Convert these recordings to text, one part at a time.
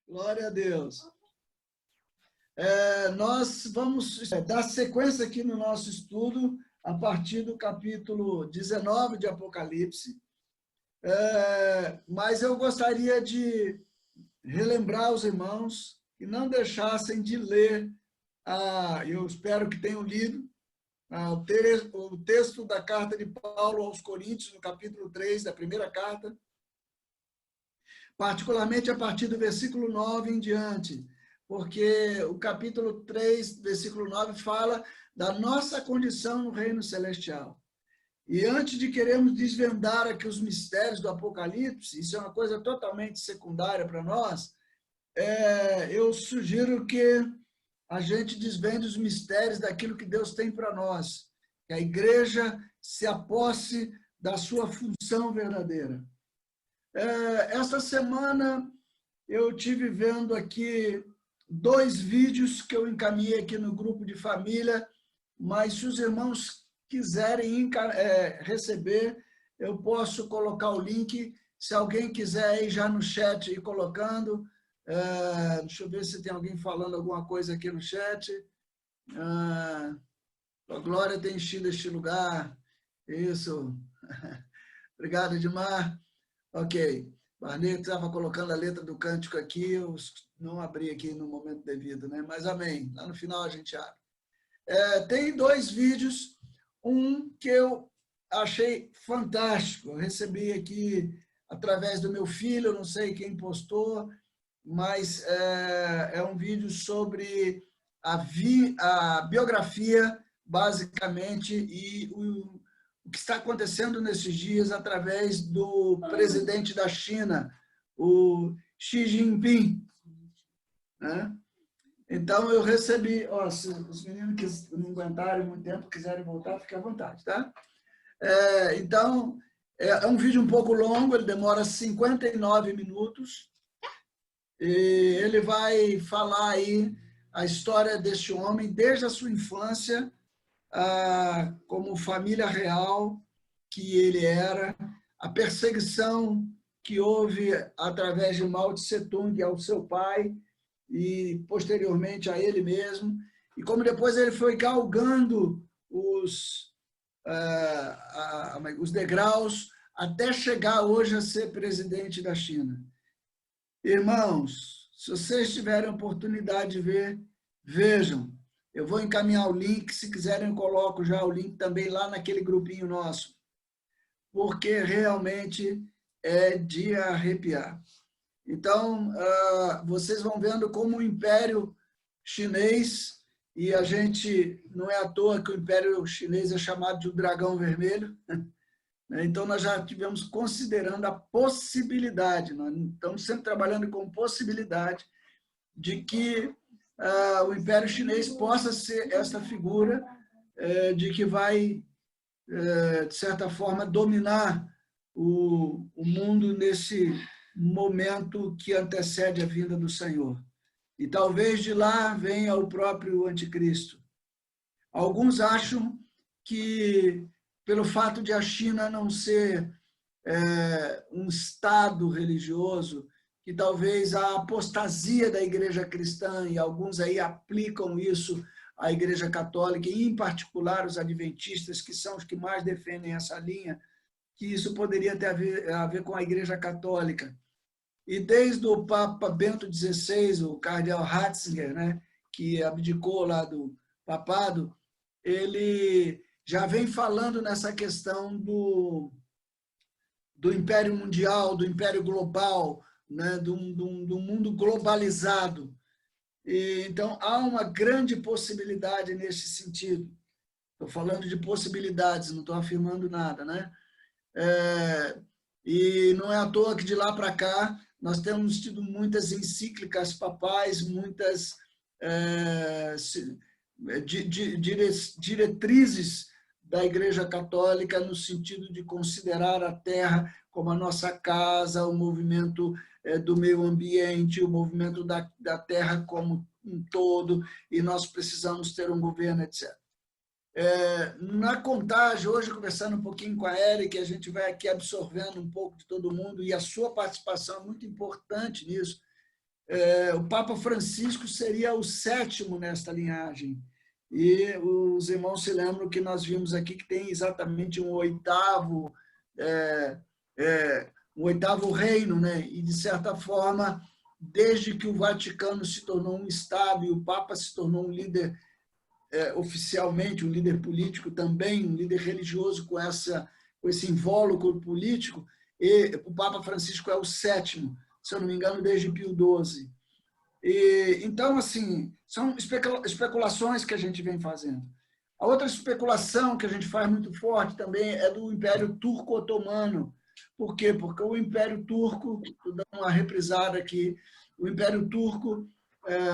Glória a Deus. Nós vamos dar sequência aqui no nosso estudo a partir do capítulo 19 de Apocalipse. Mas eu gostaria de relembrar os irmãos que não deixassem de ler, eu espero que tenham lido, o texto da carta de Paulo aos Coríntios, no capítulo 3 da primeira carta, particularmente a partir do versículo 9 em diante, porque o capítulo 3, versículo 9, fala da nossa condição no reino celestial. E antes de querermos desvendar aqui os mistérios do Apocalipse, isso é uma coisa totalmente secundária para nós, eu sugiro que a gente desvende os mistérios daquilo que Deus tem para nós, que a igreja se aposse da sua função verdadeira. Esta semana eu tive vendo aqui 2 vídeos que eu encaminhei aqui no grupo de família, mas se os irmãos quiserem receber, eu posso colocar o link, se alguém quiser ir já no chat e colocando. Deixa eu ver se tem alguém falando alguma coisa aqui no chat. A Glória tem enchido este lugar. Isso. Obrigado, Edmar. Ok. Barney estava colocando a letra do cântico aqui, eu não abri aqui no momento devido, né? Mas amém. Lá no final a gente abre. Tem 2 vídeos. Um que eu achei fantástico. Eu recebi aqui através do meu filho, não sei quem postou, mas é um vídeo sobre a biografia, basicamente, e o que está acontecendo nesses dias através do presidente da China, o Xi Jinping, né? Então, eu recebi, se os meninos que não aguentarem muito tempo, quiserem voltar, fiquem à vontade, tá? Então, é um vídeo um pouco longo, ele demora 59 minutos, e ele vai falar aí a história deste homem, desde a sua infância, como família real que ele era, a perseguição que houve através de Mao Tse Tung ao seu pai e posteriormente a ele mesmo, e como depois ele foi galgando os degraus até chegar hoje a ser presidente da China. Irmãos, se vocês tiverem oportunidade de ver, vejam. Eu vou encaminhar o link, se quiserem eu coloco já o link também lá naquele grupinho nosso, porque realmente é de arrepiar. Então, vocês vão vendo como o Império Chinês, e a gente, não é à toa que o Império Chinês é chamado de o Dragão Vermelho, então nós já estivemos considerando a possibilidade, nós estamos sempre trabalhando com possibilidade de que o Império Chinês possa ser essa figura de que vai, de certa forma, dominar o mundo nesse momento que antecede a vinda do Senhor. E talvez de lá venha o próprio anticristo. Alguns acham que, pelo fato de a China não ser um Estado religioso, que talvez a apostasia da igreja cristã, e alguns aí aplicam isso à igreja católica, e em particular os adventistas, que são os que mais defendem essa linha, que isso poderia ter a ver com a igreja católica. E desde o Papa Bento XVI, o cardeal Ratzinger, né, que abdicou lá do papado, ele já vem falando nessa questão do império mundial, do império global, né, do mundo globalizado. Então, há uma grande possibilidade nesse sentido. Estou falando de possibilidades, não estou afirmando nada, né? E não é à toa que de lá para cá nós temos tido muitas encíclicas papais, muitas diretrizes da Igreja Católica no sentido de considerar a terra como a nossa casa, o movimento do meio ambiente, o movimento da terra como um todo, e nós precisamos ter um governo, etc. Na contagem, hoje, conversando um pouquinho com a Érica, a gente vai aqui absorvendo um pouco de todo mundo, e a sua participação é muito importante nisso. o Papa Francisco seria o 7º nesta linhagem. E os irmãos se lembram que nós vimos aqui que tem exatamente um 8º reino, né? E, de certa forma, desde que o Vaticano se tornou um Estado e o Papa se tornou um líder oficialmente, um líder político também, um líder religioso com esse invólucro político, e o Papa Francisco é o 7º, se eu não me engano, desde Pio XII. Então, assim, são especulações que a gente vem fazendo. A outra especulação que a gente faz muito forte também é do Império Turco-Otomano. Por quê? Porque o Império Turco, estou dando uma reprisada aqui, o Império Turco,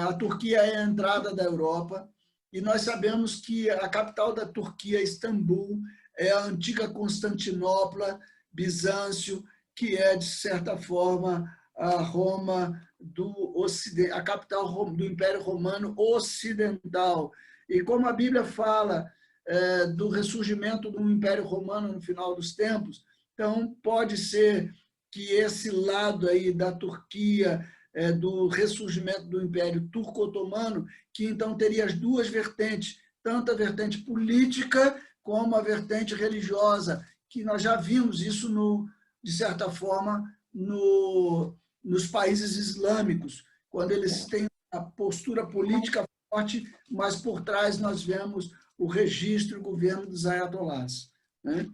a Turquia é a entrada da Europa, e nós sabemos que a capital da Turquia, Istambul, é a antiga Constantinopla, Bizâncio, que é, de certa forma, a Roma do Ocidente, a capital do Império Romano Ocidental. E como a Bíblia fala do ressurgimento do Império Romano no final dos tempos, então pode ser que esse lado aí da Turquia, do ressurgimento do Império Turco-Otomano, que então teria as duas vertentes, tanto a vertente política como a vertente religiosa, que nós já vimos isso, de certa forma, nos países islâmicos, quando eles têm a postura política forte, mas por trás nós vemos o registro e o governo dos ayatolás, né?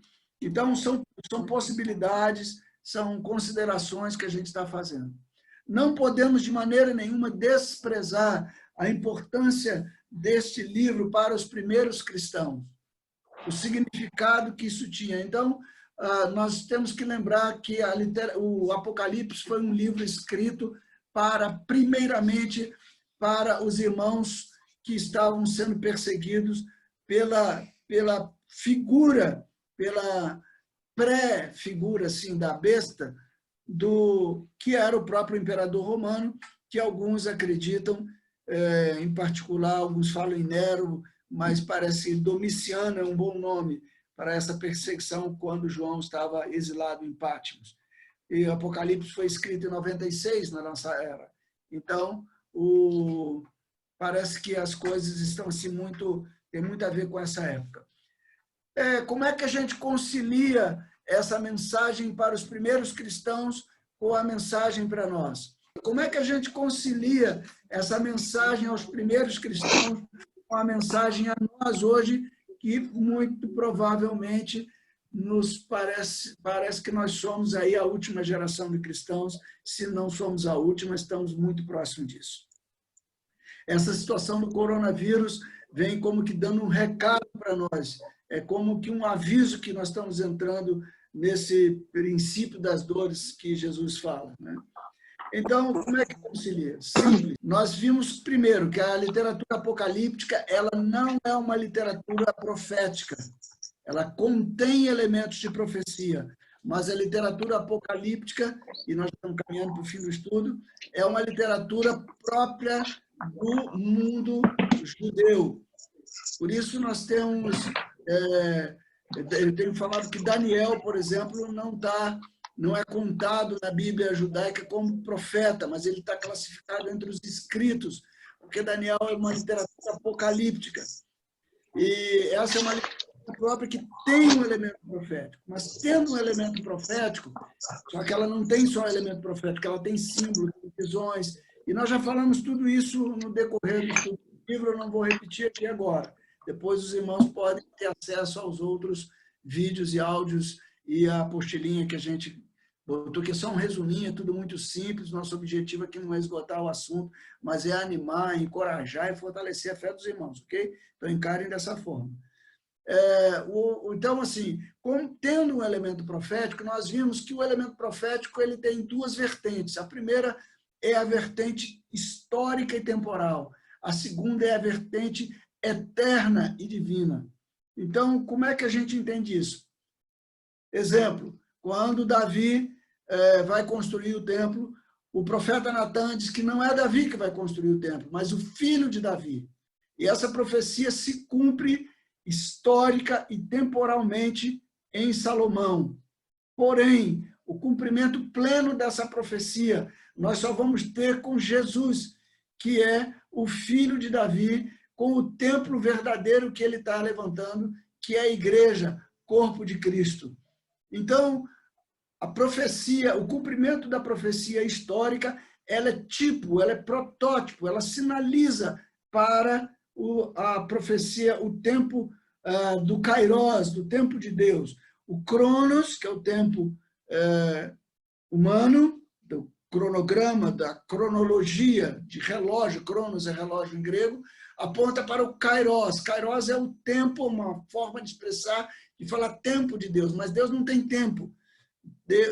Então, são possibilidades, são considerações que a gente está fazendo. Não podemos, de maneira nenhuma, desprezar a importância deste livro para os primeiros cristãos, o significado que isso tinha. Então, nós temos que lembrar que o Apocalipse foi um livro escrito primeiramente para os irmãos que estavam sendo perseguidos pela figura, pela pré-figura assim, da besta, que era o próprio imperador romano, que alguns acreditam, em particular, alguns falam em Nero, mas parece que Domiciano é um bom nome para essa perseguição quando João estava exilado em Patmos. E o Apocalipse foi escrito em 96, na nossa era. Então, parece que as coisas estão assim tem muito a ver com essa época. Como é que a gente concilia essa mensagem para os primeiros cristãos com a mensagem para nós? Como é que a gente concilia essa mensagem aos primeiros cristãos com a mensagem a nós hoje, que muito provavelmente nos parece que nós somos aí a última geração de cristãos, se não somos a última, estamos muito próximos disso. Essa situação do coronavírus vem como que dando um recado para nós, é como que um aviso que nós estamos entrando nesse princípio das dores que Jesus fala, né? Então, como é que concilia? Simples. Nós vimos, primeiro, que a literatura apocalíptica ela não é uma literatura profética. Ela contém elementos de profecia, mas a literatura apocalíptica, e nós estamos caminhando para o fim do estudo, é uma literatura própria do mundo judeu. Por isso, nós temos... eu tenho falado que Daniel, por exemplo, não é contado na Bíblia judaica como profeta, mas ele está classificado entre os escritos, porque Daniel é uma literatura apocalíptica. E essa é uma literatura própria que tem um elemento profético, mas tendo um elemento profético, só que ela não tem só um elemento profético, ela tem símbolos, visões, e nós já falamos tudo isso no decorrer do estudo do livro, eu não vou repetir aqui agora. Depois os irmãos podem ter acesso aos outros vídeos e áudios e a apostilinha que a gente botou, que é só um resuminho, é tudo muito simples. Nosso objetivo aqui não é esgotar o assunto, mas é animar, encorajar e fortalecer a fé dos irmãos, ok? Então, encarem dessa forma. Então, assim, tendo um elemento profético, nós vimos que o elemento profético ele tem duas vertentes. A primeira é a vertente histórica e temporal. A segunda é a vertente eterna e divina. Então, como é que a gente entende isso? Exemplo, quando Davi vai construir o templo, o profeta Natan diz que não é Davi que vai construir o templo, mas o filho de Davi. E essa profecia se cumpre histórica e temporalmente em Salomão. Porém, o cumprimento pleno dessa profecia nós só vamos ter com Jesus, que é o filho de Davi, com o templo verdadeiro que ele está levantando, que é a igreja, corpo de Cristo. Então, a profecia, o cumprimento da profecia histórica, ela é tipo, ela é protótipo, ela sinaliza para a profecia, o tempo do Kairos, do tempo de Deus. O Cronos, que é o tempo humano, do cronograma, da cronologia de relógio, Cronos é relógio em grego, aponta para o Kairos. Kairos é o tempo, uma forma de expressar, de falar tempo de Deus, mas Deus não tem tempo.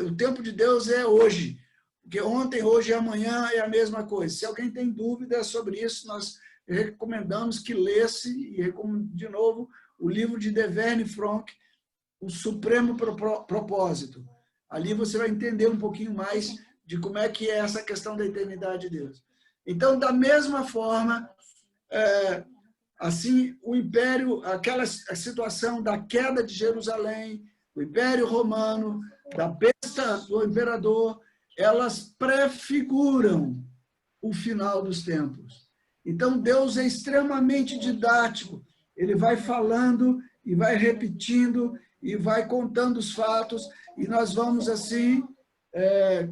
O tempo de Deus é hoje, porque ontem, hoje e amanhã é a mesma coisa. Se alguém tem dúvidas sobre isso, nós recomendamos que lesse, e recomendo de novo, o livro de Deverne Frank, O Supremo Propósito. Ali você vai entender um pouquinho mais de como é que é essa questão da eternidade de Deus. Então, da mesma forma, assim, o império, aquela situação da queda de Jerusalém, o Império Romano, da besta do imperador, elas prefiguram o final dos tempos. Então, Deus é extremamente didático. Ele vai falando e vai repetindo e vai contando os fatos, e nós vamos, assim,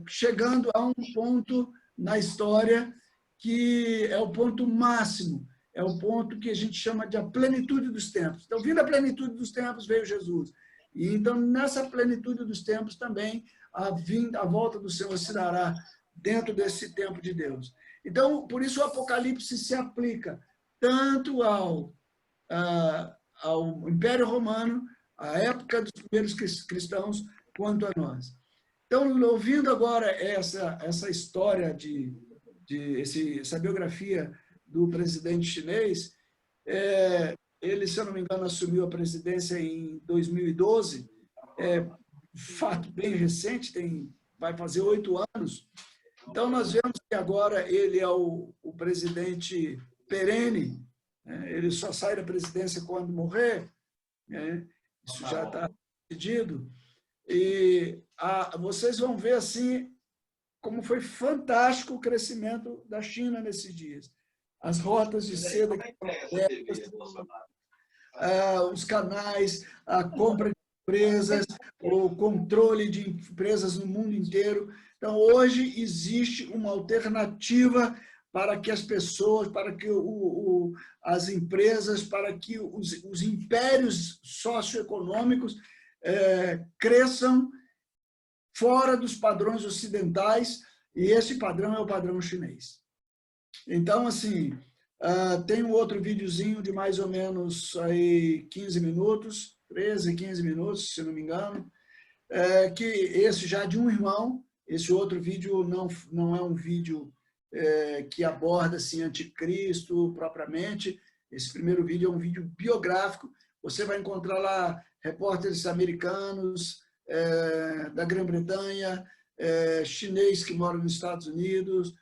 chegando a um ponto na história que é o ponto máximo, é o ponto que a gente chama de a plenitude dos tempos. Então, vindo a plenitude dos tempos, veio Jesus. E então, nessa plenitude dos tempos também, a volta do Senhor se dará dentro desse tempo de Deus. Então, por isso o Apocalipse se aplica tanto ao Império Romano, à época dos primeiros cristãos, quanto a nós. Então, ouvindo agora essa história, essa biografia do presidente chinês, ele, se eu não me engano, assumiu a presidência em 2012, fato bem recente, vai fazer 8 anos. Então, nós vemos que agora ele é o presidente perene, ele só sai da presidência quando morrer, isso já está decidido. E vocês vão ver assim como foi fantástico o crescimento da China nesses dias. As rotas de seda que foram abertas, os canais, a compra de empresas, o controle de empresas no mundo inteiro. Então, hoje existe uma alternativa para que as pessoas, para que as empresas, para que os impérios socioeconômicos cresçam fora dos padrões ocidentais, e esse padrão é o padrão chinês. Então, assim, tem um outro videozinho de mais ou menos aí 15 minutos, 13, 15 minutos, se não me engano, que esse já de um irmão. Esse outro vídeo não é um vídeo que aborda assim, anticristo propriamente. Esse primeiro vídeo é um vídeo biográfico. Você vai encontrar lá repórteres americanos, da Grã-Bretanha, chinês que moram nos Estados Unidos,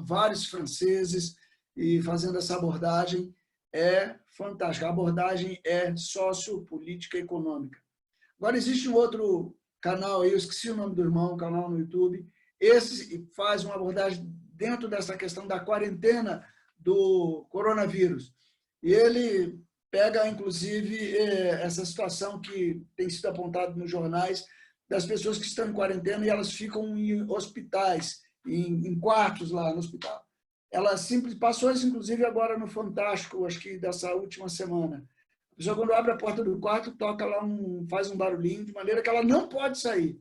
vários franceses, e fazendo essa abordagem é fantástica. A abordagem é sociopolítica e econômica. Agora, existe um outro canal aí, eu esqueci o nome do irmão, um canal no YouTube, esse faz uma abordagem dentro dessa questão da quarentena do coronavírus. E ele pega, inclusive, essa situação que tem sido apontada nos jornais, das pessoas que estão em quarentena e elas ficam em hospitais, em quartos lá no hospital. Ela passou isso, inclusive, agora no Fantástico, acho que dessa última semana. A pessoa, quando abre a porta do quarto, toca lá, faz um barulhinho, de maneira que ela não pode sair.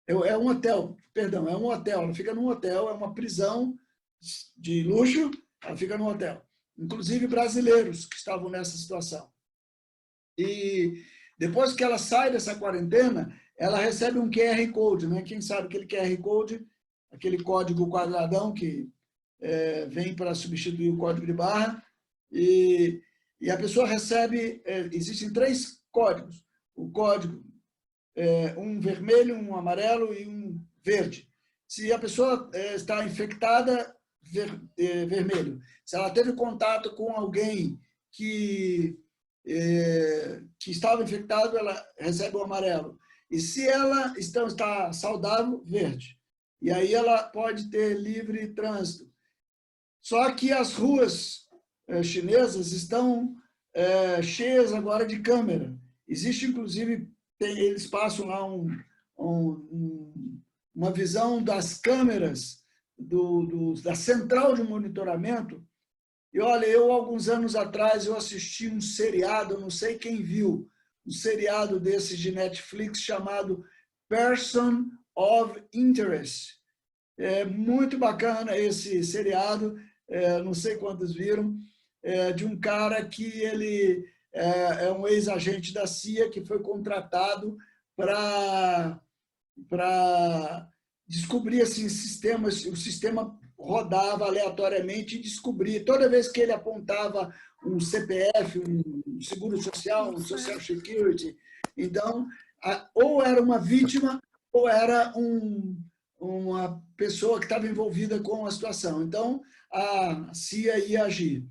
É um hotel, perdão, é um hotel. Ela fica num hotel, é uma prisão de luxo, ela fica num hotel. Inclusive brasileiros que estavam nessa situação. E depois que ela sai dessa quarentena, ela recebe um QR Code, né? Quem sabe aquele QR Code, aquele código quadradão que vem para substituir o código de barra, e a pessoa recebe, existem 3 códigos, o código um vermelho, um amarelo e um verde. Se a pessoa está infectada, vermelho. Se ela teve contato com alguém que estava infectado, ela recebe o amarelo. E se ela está saudável, verde. E aí ela pode ter livre trânsito. Só que as ruas chinesas estão cheias agora de câmera. Existe, inclusive, eles passam lá uma visão das câmeras da central de monitoramento. E olha, alguns anos atrás, eu assisti um seriado, eu não sei quem viu, um seriado desses de Netflix chamado Person of Interest. É muito bacana esse seriado, não sei quantos viram, de um cara que ele é um ex-agente da CIA que foi contratado para descobrir assim, sistemas, o sistema rodava aleatoriamente e descobria. Toda vez que ele apontava um CPF, um seguro social, um social security, então, ou era uma vítima ou era uma pessoa que estava envolvida com a situação. Então, a CIA ia agir.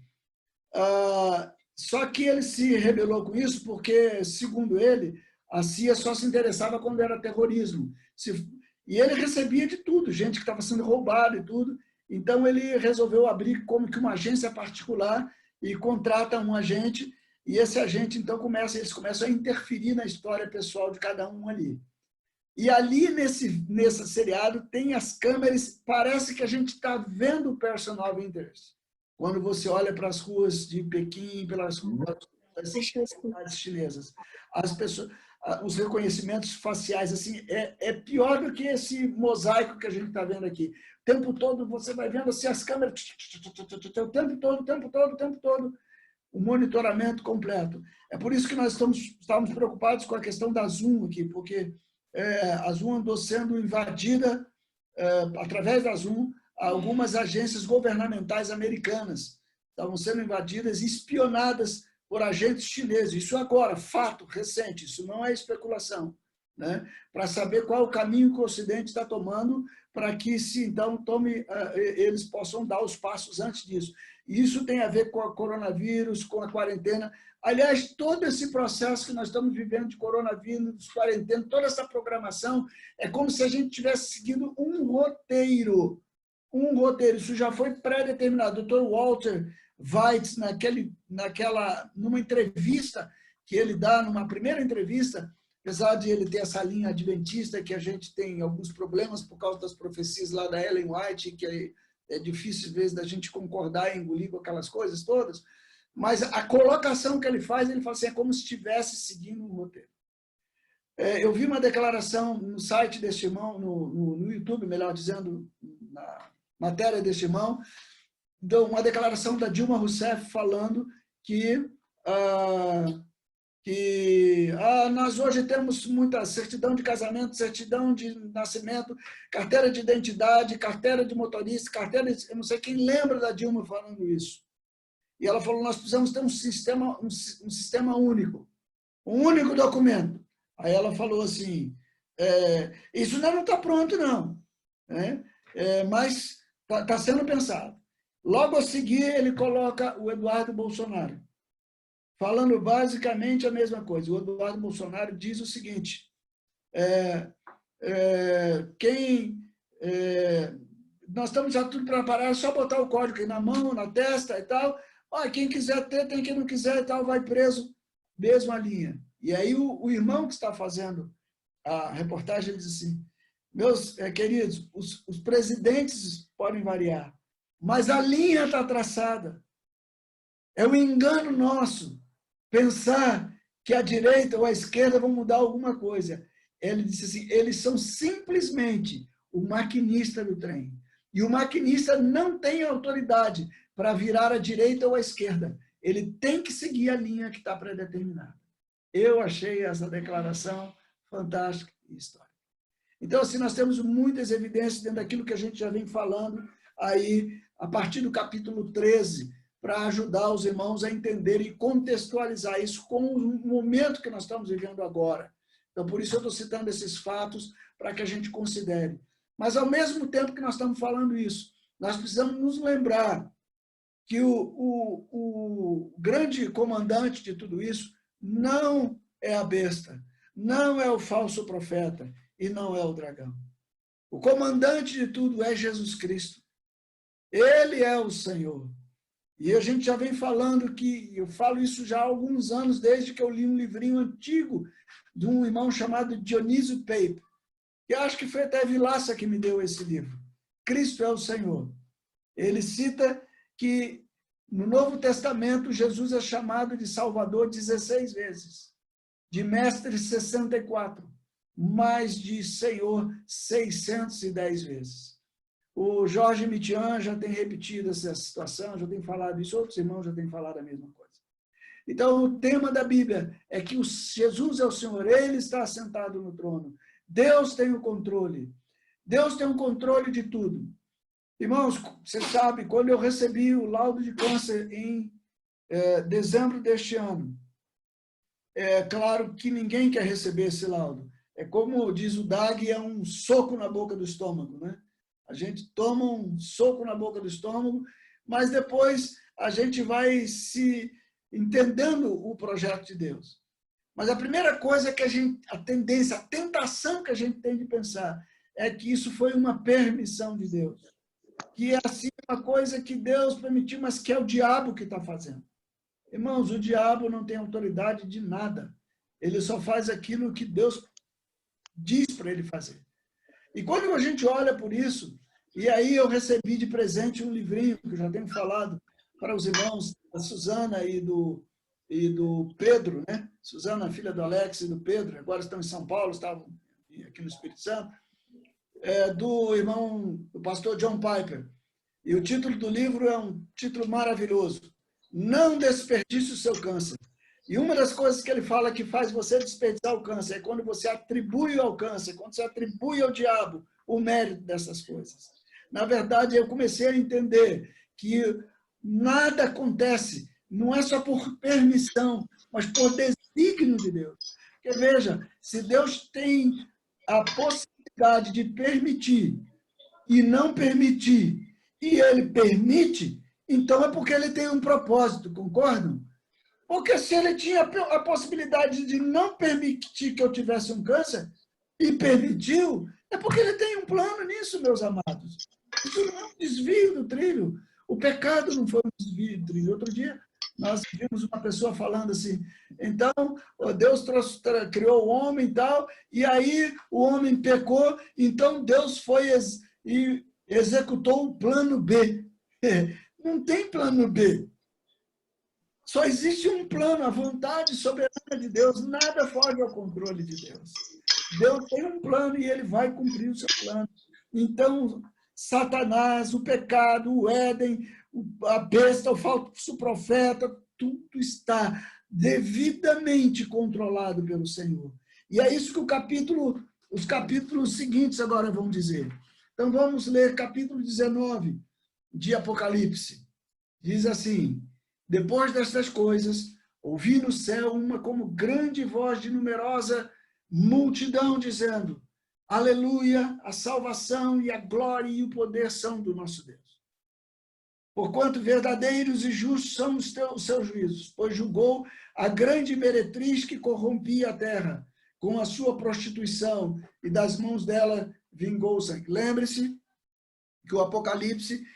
Só que ele se rebelou com isso porque, segundo ele, a CIA só se interessava quando era terrorismo. E ele recebia de tudo, gente que estava sendo roubada e tudo. Então, ele resolveu abrir como que uma agência particular e contrata um agente, e esse agente, então, eles começam a interferir na história pessoal de cada um ali. E ali, nesse seriado, tem as câmeras, parece que a gente está vendo o Person of Interest. Quando você olha para as ruas de Pequim, pelas ruas das cidades chinesas, as pessoas, os reconhecimentos faciais, assim, é pior do que esse mosaico que a gente está vendo aqui. O tempo todo você vai vendo assim, as câmeras, o tempo todo, o monitoramento completo. É por isso que nós estávamos preocupados com a questão da Zoom aqui, porque a Zoom andou sendo invadida, através da Zoom, algumas agências governamentais americanas estavam sendo invadidas e espionadas por agentes chineses. Isso agora, fato recente, isso não é especulação, né? Para saber qual o caminho que o Ocidente está tomando para que, se então, eles possam dar os passos antes disso. E isso tem a ver com o coronavírus, com a quarentena. Aliás, todo esse processo que nós estamos vivendo de coronavírus, quarentena, toda essa programação, é como se a gente tivesse seguido um roteiro. Isso já foi pré-determinado. O Dr. Walter Weitz, numa entrevista que ele dá, numa primeira entrevista, apesar de ele ter essa linha adventista, que a gente tem alguns problemas por causa das profecias lá da Ellen White, que é difícil, às vezes, da gente concordar e engolir com aquelas coisas todas, mas a colocação que ele fala assim, é como se estivesse seguindo um roteiro. Eu vi uma declaração no site deste irmão, no YouTube, melhor dizendo, na matéria deste irmão, uma declaração da Dilma Rousseff falando que nós hoje temos muita certidão de casamento, certidão de nascimento, carteira de identidade, carteira de motorista, carteira de... Eu não sei quem lembra da Dilma falando isso. E ela falou, nós precisamos ter um sistema único, um único documento. Aí ela falou assim, isso não está pronto, não, né? Mas está sendo pensado. Logo a seguir, ele coloca o Eduardo Bolsonaro, falando basicamente a mesma coisa. O Eduardo Bolsonaro diz o seguinte, nós estamos já tudo preparado, é só botar o código aí na mão, na testa e tal, quem quiser ter, tem, quem não quiser e tal, vai preso, mesma linha. E aí o irmão que está fazendo a reportagem diz assim, meus queridos, os presidentes podem variar, mas a linha está traçada. É um engano nosso pensar que a direita ou a esquerda vão mudar alguma coisa. Ele disse assim, eles são simplesmente o maquinista do trem. E o maquinista não tem autoridade para virar à direita ou à esquerda. Ele tem que seguir a linha que está predeterminada. Eu achei essa declaração fantástica e histórica. Então, assim, nós temos muitas evidências dentro daquilo que a gente já vem falando aí, a partir do capítulo 13, para ajudar os irmãos a entenderem e contextualizar isso com o momento que nós estamos vivendo agora. Então, por isso eu estou citando esses fatos para que a gente considere. Mas, ao mesmo tempo que nós estamos falando isso, nós precisamos nos lembrar que o grande comandante de tudo isso não é a besta. não é o falso profeta e não é o dragão. O comandante de tudo é Jesus Cristo. Ele é o Senhor. E a gente já vem falando que, eu falo isso já há alguns anos, desde que eu li um livrinho antigo de um irmão chamado Dionísio Pape, que acho que foi até Vilaça que me deu esse livro. Cristo é o Senhor. Ele cita que no Novo Testamento Jesus é chamado de Salvador 16 vezes, de Mestre 64, mais de Senhor 610 vezes. O Jorge Mitian já tem repetido essa situação, já tem falado isso, outros irmãos já têm falado a mesma coisa. Então, o tema da Bíblia é que Jesus é o Senhor, Ele está sentado no trono. Deus tem o controle. Deus tem o controle de tudo. Irmãos, você sabe, quando eu recebi o laudo de câncer em dezembro deste ano, é claro que ninguém quer receber esse laudo. É como diz o Dag, é um soco na boca do estômago, né? A gente toma um soco na boca do estômago, mas depois a gente vai se entendendo o projeto de Deus. Mas a primeira coisa é que a tendência, a tentação que a gente tem de pensar é que isso foi uma permissão de Deus. Que é assim uma coisa que Deus permitiu, mas que é o diabo que está fazendo. Irmãos, o diabo não tem autoridade de nada. Ele só faz aquilo que Deus diz para ele fazer. E quando a gente olha por isso, e aí eu recebi de presente um livrinho, que eu já tenho falado para os irmãos, da Suzana e do Pedro, né? Suzana, filha do Alex e do Pedro, agora estão em São Paulo, estavam aqui no Espírito Santo, do irmão, do pastor John Piper. E o título do livro é um título maravilhoso. Não desperdice o seu câncer. E uma das coisas que ele fala que faz você desperdiçar o câncer é quando você atribui ao câncer, quando você atribui ao diabo o mérito dessas coisas. Na verdade, eu comecei a entender que nada acontece, não é só por permissão, mas por desígnio de Deus. Porque, veja, se Deus tem a possibilidade de permitir e não permitir, e ele permite, então é porque ele tem um propósito, concordam? Porque se ele tinha a possibilidade de não permitir que eu tivesse um câncer, e permitiu, é porque ele tem um plano nisso, meus amados. Isso não é um desvio do trilho. O pecado não foi um desvio do trilho. Outro dia, nós vimos uma pessoa falando assim, então, Deus criou o homem e tal, e aí o homem pecou, então Deus foi e executou o plano B. Não tem plano B. Só existe um plano, a vontade soberana de Deus, nada foge ao controle de Deus. Deus tem um plano e ele vai cumprir o seu plano. Então, Satanás, o pecado, o Éden, a besta, o falso profeta, tudo está devidamente controlado pelo Senhor. E é isso que os capítulos seguintes agora vão dizer. Então, vamos ler capítulo 19 de Apocalipse. Diz assim: depois destas coisas, ouvi no céu uma como grande voz de numerosa multidão dizendo: aleluia, a salvação e a glória e o poder são do nosso Deus. Porquanto verdadeiros e justos são os seus juízos, pois julgou a grande meretriz que corrompia a terra com a sua prostituição, e das mãos dela vingou o sangue. Lembre-se que o Apocalipse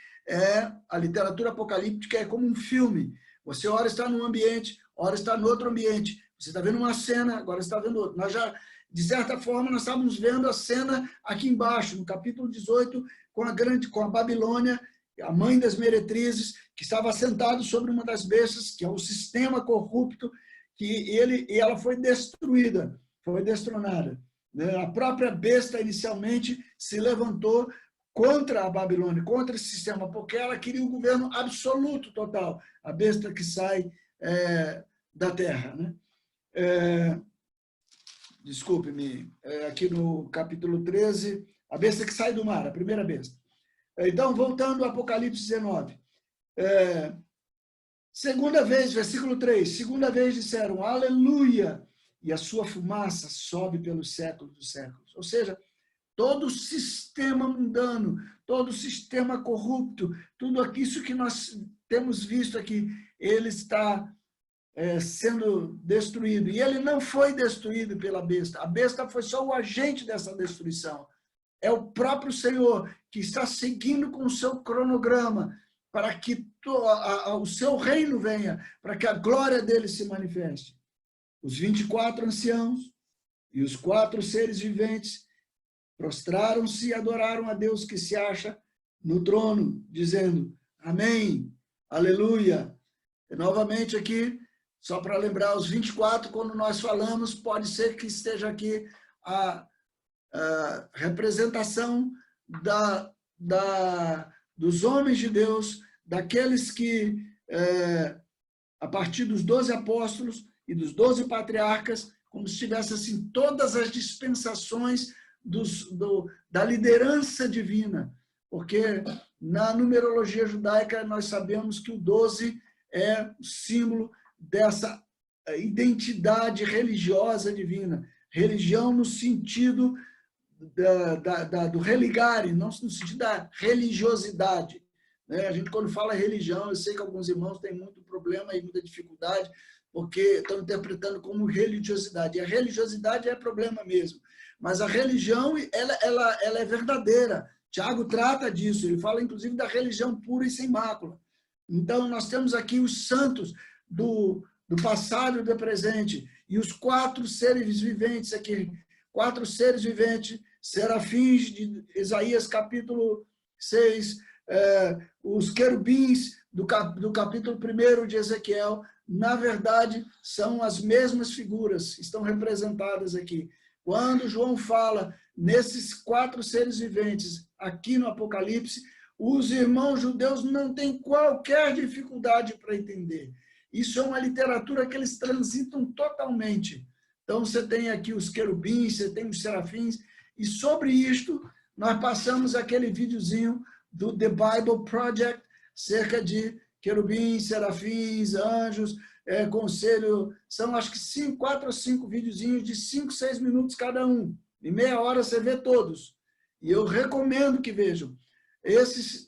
a literatura apocalíptica é como um filme. Você ora está num ambiente, ora está no outro ambiente. Você está vendo uma cena, agora está vendo outra. Nós já, de certa forma, nós estávamos vendo a cena aqui embaixo, no capítulo 18, com a Babilônia, a mãe das meretrizes, que estava sentado sobre uma das bestas, que é o sistema corrupto, e ela foi destruída, foi destronada. A própria besta, inicialmente, se levantou contra a Babilônia, contra esse sistema, porque ela queria um governo absoluto, total. A besta que sai da terra. Né? Desculpe-me, aqui no capítulo 13, a besta que sai do mar, a primeira besta. Então, voltando ao Apocalipse 19. Segunda vez, versículo 3, segunda vez disseram, aleluia, e a sua fumaça sobe pelos séculos dos séculos. Ou seja, todo o sistema mundano, todo o sistema corrupto, tudo isso que nós temos visto aqui, ele está sendo destruído. E ele não foi destruído pela besta. A besta foi só o agente dessa destruição. É o próprio Senhor que está seguindo com o seu cronograma para que o seu reino venha, para que a glória dele se manifeste. Os 24 anciãos e os 4 seres viventes prostraram-se e adoraram a Deus que se acha no trono, dizendo: Amém, aleluia. E novamente aqui, só para lembrar, os 24, quando nós falamos, pode ser que esteja aqui a representação dos homens de Deus, daqueles que, a partir dos 12 apóstolos e dos 12 patriarcas, como se tivesse assim, todas as dispensações da liderança divina, porque na numerologia judaica nós sabemos que o 12 é o símbolo dessa identidade religiosa divina, religião no sentido do religare, não no sentido da religiosidade. A gente, quando fala religião, eu sei que alguns irmãos têm muito problema e muita dificuldade, porque estão interpretando como religiosidade. E a religiosidade é problema mesmo. Mas a religião, ela é verdadeira. Tiago trata disso, ele fala inclusive da religião pura e sem mácula. Então, nós temos aqui os santos do passado e do presente, e os 4 seres viventes aqui, 4 seres viventes, serafins de Isaías capítulo 6, os querubins do capítulo 1 de Ezequiel, na verdade, são as mesmas figuras, estão representadas aqui. Quando João fala nesses 4 seres viventes, aqui no Apocalipse, os irmãos judeus não têm qualquer dificuldade para entender. Isso é uma literatura que eles transitam totalmente. Então, você tem aqui os querubins, você tem os serafins, e sobre isto, nós passamos aquele videozinho do The Bible Project, cerca de querubins, serafins, anjos, conselho, são acho que 4 ou 5 videozinhos de 5, 6 minutos cada um. Em meia hora você vê todos. E eu recomendo que vejam.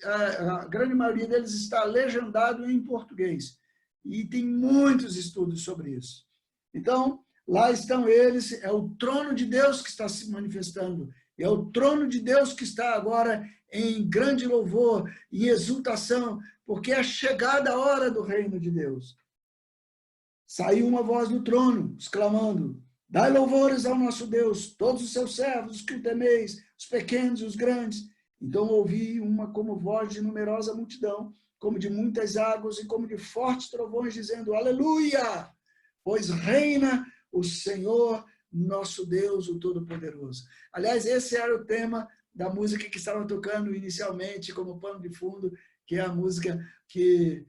A grande maioria deles está legendado em português. E tem muitos estudos sobre isso. Então, lá estão eles, é o trono de Deus que está se manifestando. É o trono de Deus que está agora em grande louvor, em exultação, porque é chegada a hora do reino de Deus. Saiu uma voz do trono, exclamando: Dai louvores ao nosso Deus, todos os seus servos, os que o temeis, os pequenos e os grandes. Então ouvi uma como voz de numerosa multidão, como de muitas águas e como de fortes trovões, dizendo: Aleluia! Pois reina o Senhor, nosso Deus, o Todo-Poderoso. Aliás, esse era o tema da música que estava tocando inicialmente como pano de fundo, que é a música que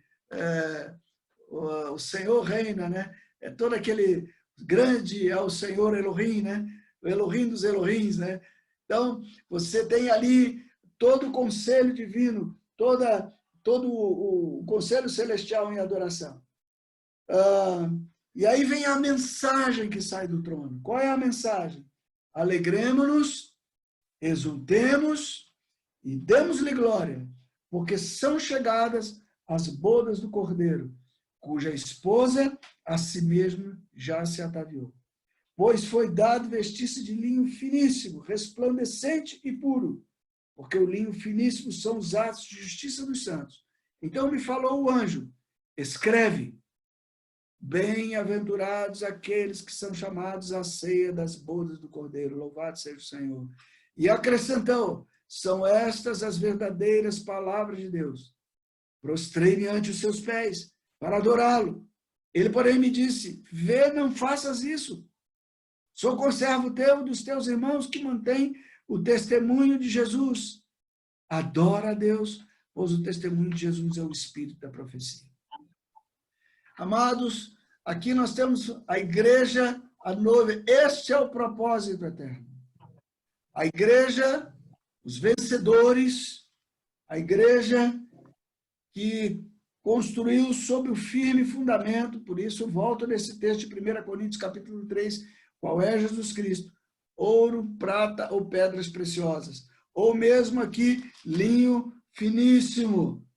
o Senhor reina, né? É todo aquele grande, é o Senhor Elohim, né? O Elohim dos Elohims, né? Então, você tem ali todo o conselho divino, todo o conselho celestial em adoração. E aí vem a mensagem que sai do trono. Qual é a mensagem? Alegremo-nos, exultemos e demos-lhe glória, porque são chegadas as bodas do Cordeiro, cuja esposa a si mesma já se ataviou. Pois foi dado vestir-se de linho finíssimo, resplandecente e puro, porque o linho finíssimo são os atos de justiça dos santos. Então me falou o anjo: escreve, bem-aventurados aqueles que são chamados à ceia das bodas do Cordeiro, louvado seja o Senhor. E acrescentou: são estas as verdadeiras palavras de Deus. Prostrei-me ante os seus pés para adorá-lo. Ele, porém, me disse: vê, não faças isso. Sou conservo teu, dos teus irmãos que mantém o testemunho de Jesus. Adora a Deus, pois o testemunho de Jesus é o espírito da profecia. Amados, aqui nós temos a igreja, a noiva. Este é o propósito eterno. A igreja, os vencedores, a igreja que construiu sobre o firme fundamento, por isso volto nesse texto de 1 Coríntios capítulo 3, qual é Jesus Cristo? Ouro, prata ou pedras preciosas. Ou mesmo aqui, linho finíssimo.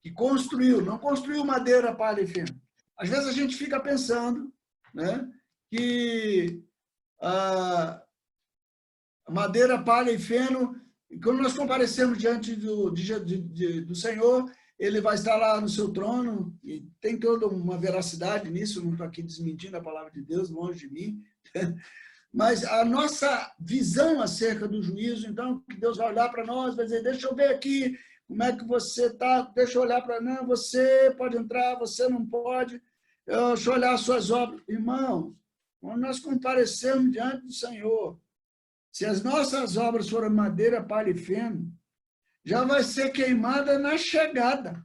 Que construiu, não construiu madeira, palha e feno. Às vezes a gente fica pensando, né, que a madeira, palha e feno, quando nós comparecemos diante do Senhor, ele vai estar lá no seu trono, e tem toda uma veracidade nisso, não estou aqui desmentindo a palavra de Deus, longe de mim, mas a nossa visão acerca do juízo, então, que Deus vai olhar para nós, vai dizer, deixa eu ver aqui como é que você está, deixa eu olhar para não, você pode entrar, você não pode, deixa eu olhar as suas obras. Irmãos, quando nós comparecemos diante do Senhor, se as nossas obras forem madeira, palha e feno, já vai ser queimada na chegada.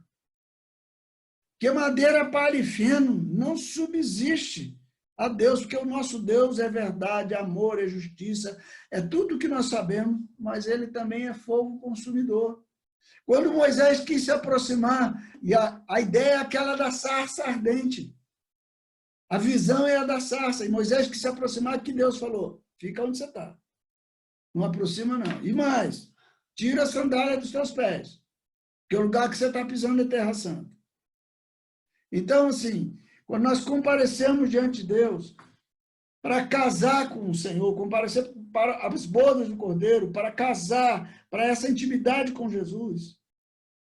Porque madeira, palha e feno não subsiste a Deus, porque o nosso Deus é verdade, amor, é justiça, é tudo que nós sabemos, mas ele também é fogo consumidor. Quando Moisés quis se aproximar, e a ideia é aquela da sarça ardente, a visão é a da sarça, e Moisés quis se aproximar, que Deus falou, fica onde você está, não aproxima não. E mais, tira a sandália dos teus pés, que o lugar que você está pisando é terra santa. Então, assim, quando nós comparecemos diante de Deus para casar com o Senhor, comparecer para as bodas do Cordeiro, para casar, para essa intimidade com Jesus,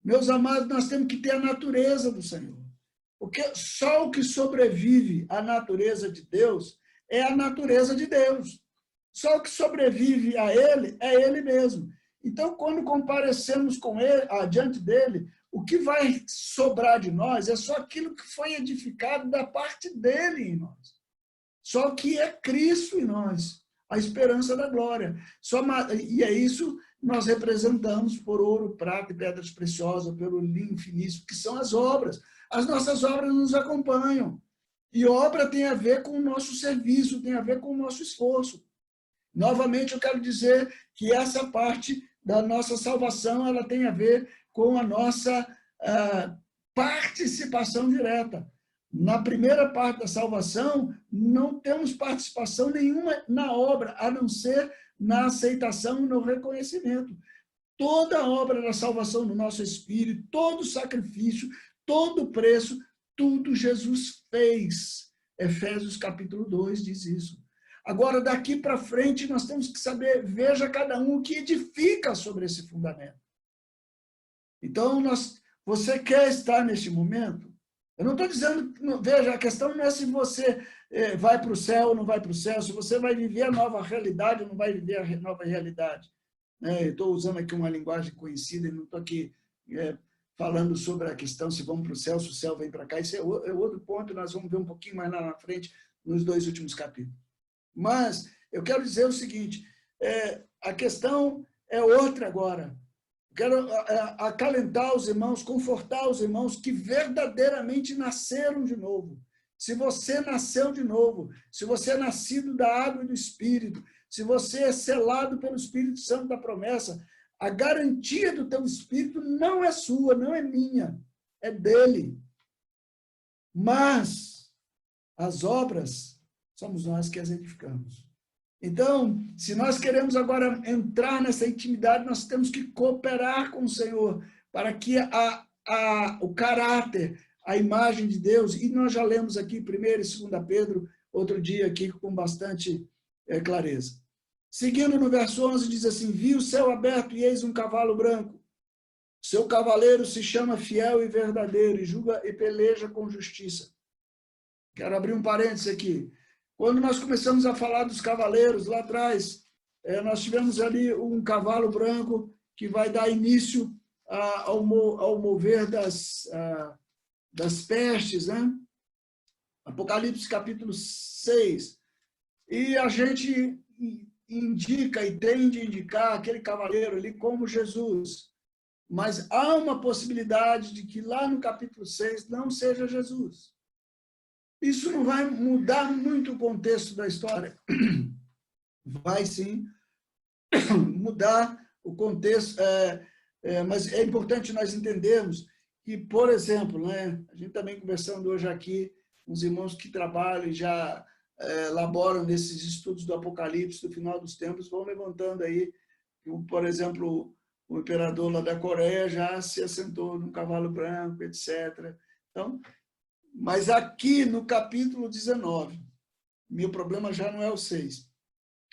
meus amados, nós temos que ter a natureza do Senhor. Porque só o que sobrevive à natureza de Deus é a natureza de Deus. Só o que sobrevive a Ele é Ele mesmo. Então, quando comparecemos com ele, diante dele, o que vai sobrar de nós é só aquilo que foi edificado da parte dele em nós. Só que é Cristo em nós, a esperança da glória. E é isso que nós representamos por ouro, prata e pedras preciosas, pelo linho finíssimo, que são as obras. As nossas obras nos acompanham. E obra tem a ver com o nosso serviço, tem a ver com o nosso esforço. Novamente, eu quero dizer que essa parte da nossa salvação, ela tem a ver com a nossa participação direta. Na primeira parte da salvação, não temos participação nenhuma na obra, a não ser na aceitação e no reconhecimento. Toda a obra da salvação do nosso espírito, todo sacrifício, todo preço, tudo Jesus fez. Efésios capítulo 2 diz isso. Agora, daqui para frente, nós temos que saber, veja cada um o que edifica sobre esse fundamento. Então, você quer estar neste momento? Eu não estou dizendo, veja, a questão não é se você vai para o céu ou não vai para o céu, se você vai viver a nova realidade ou não vai viver a nova realidade. Estou usando aqui uma linguagem conhecida e não estou aqui falando sobre a questão se vamos para o céu, se o céu vem para cá. Isso é outro ponto, nós vamos ver um pouquinho mais lá na frente, nos 2 últimos capítulos. Mas eu quero dizer o seguinte, a questão é outra agora. Quero acalentar os irmãos, confortar os irmãos que verdadeiramente nasceram de novo. Se você nasceu de novo, se você é nascido da água e do Espírito, se você é selado pelo Espírito Santo da promessa, a garantia do teu Espírito não é sua, não é minha, é dele. Mas as obras somos nós que as edificamos. Então, se nós queremos agora entrar nessa intimidade, nós temos que cooperar com o Senhor para que o caráter, a imagem de Deus, e nós já lemos aqui 1 e 2 Pedro, outro dia aqui com bastante clareza. Seguindo no verso 11, diz assim, vi o céu aberto e eis um cavalo branco. Seu cavaleiro se chama fiel e verdadeiro e julga e peleja com justiça. Quero abrir um parênteses aqui. Quando nós começamos a falar dos cavaleiros, lá atrás, nós tivemos ali um cavalo branco que vai dar início ao mover das pestes, né? Apocalipse capítulo 6. E a gente indica e tende a indicar aquele cavaleiro ali como Jesus. Mas há uma possibilidade de que lá no capítulo 6 não seja Jesus. Isso não vai mudar muito o contexto da história. Vai sim mudar o contexto, mas é importante nós entendermos que, por exemplo, né, a gente também conversando hoje aqui com os irmãos que trabalham e já elaboram nesses estudos do Apocalipse, do final dos tempos, vão levantando aí, por exemplo, o imperador lá da Coreia já se assentou num cavalo branco, etc. Então, Mas aqui no capítulo 19, meu problema já não é o 6.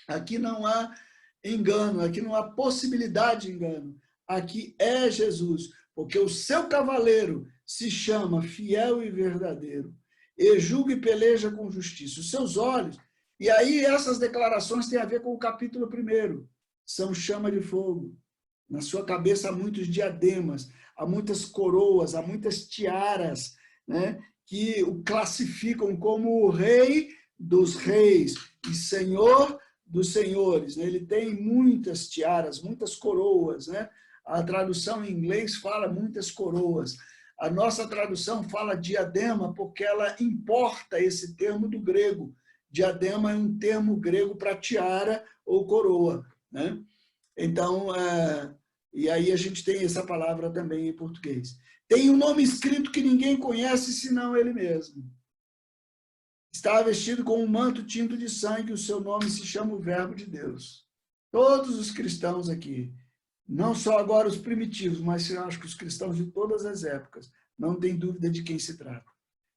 Aqui não há engano, aqui não há possibilidade de engano. Aqui é Jesus, porque o seu cavaleiro se chama fiel e verdadeiro, e julga e peleja com justiça. Os seus olhos, e aí essas declarações têm a ver com o capítulo 1, são chama de fogo. Na sua cabeça há muitos diademas, há muitas coroas, há muitas tiaras, né, que o classificam como o rei dos reis e senhor dos senhores. Ele tem muitas tiaras, muitas coroas, né? A tradução em inglês fala muitas coroas. A nossa tradução fala diadema porque ela importa esse termo do grego. Diadema é um termo grego para tiara ou coroa, né? Então, e aí a gente tem essa palavra também em português. Tem um nome escrito que ninguém conhece senão ele mesmo. Está vestido com um manto tinto de sangue, o seu nome se chama o Verbo de Deus. Todos os cristãos aqui, não só agora os primitivos, mas eu acho que os cristãos de todas as épocas, não tem dúvida de quem se trata.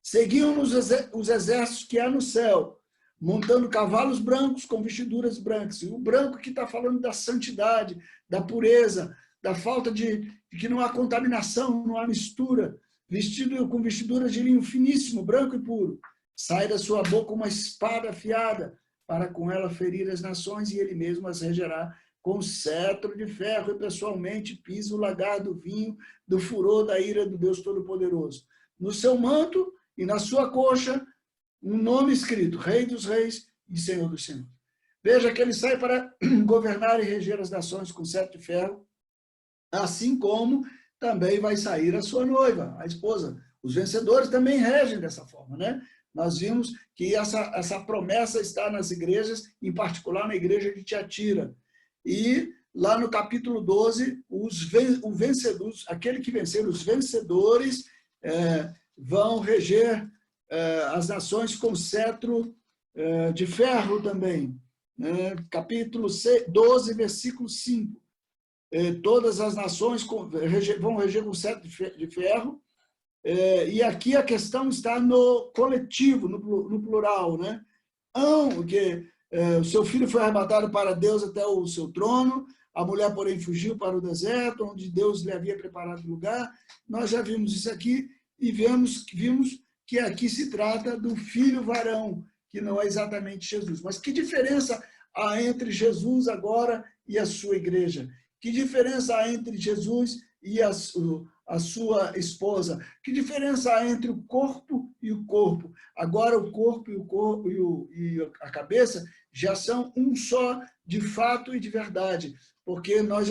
Seguiam-nos os exércitos que há no céu, montando cavalos brancos com vestiduras brancas. E o branco que está falando da santidade, da pureza, da falta de que não há contaminação, não há mistura, vestido com vestiduras de linho finíssimo, branco e puro. Sai da sua boca uma espada afiada, para com ela ferir as nações, e ele mesmo as regerá com cetro de ferro, e pessoalmente pisa o lagar do vinho, do furor da ira do Deus Todo-Poderoso. No seu manto e na sua coxa, um nome escrito, Rei dos Reis e Senhor dos Senhores. Veja que ele sai para governar e reger as nações com cetro de ferro, assim como também vai sair a sua noiva, a esposa. Os vencedores também regem dessa forma, né? Nós vimos que essa promessa está nas igrejas, em particular na igreja de Tiatira. E lá no capítulo 12, os vencedores, aquele que vencer, os vencedores, vão reger as nações com cetro de ferro também. Capítulo 12, versículo 5. Todas as nações vão reger com cetro de ferro. E aqui a questão está no coletivo, no plural, né? Que o seu filho foi arrebatado para Deus até o seu trono, a mulher, porém, fugiu para o deserto, onde Deus lhe havia preparado lugar. Nós já vimos isso aqui e vimos que aqui se trata do filho varão, que não é exatamente Jesus. Mas que diferença há entre Jesus agora e a sua igreja? Que diferença há entre Jesus e a sua esposa? Que diferença há entre o corpo e o corpo? Agora o corpo e a cabeça já são um só de fato e de verdade, porque nós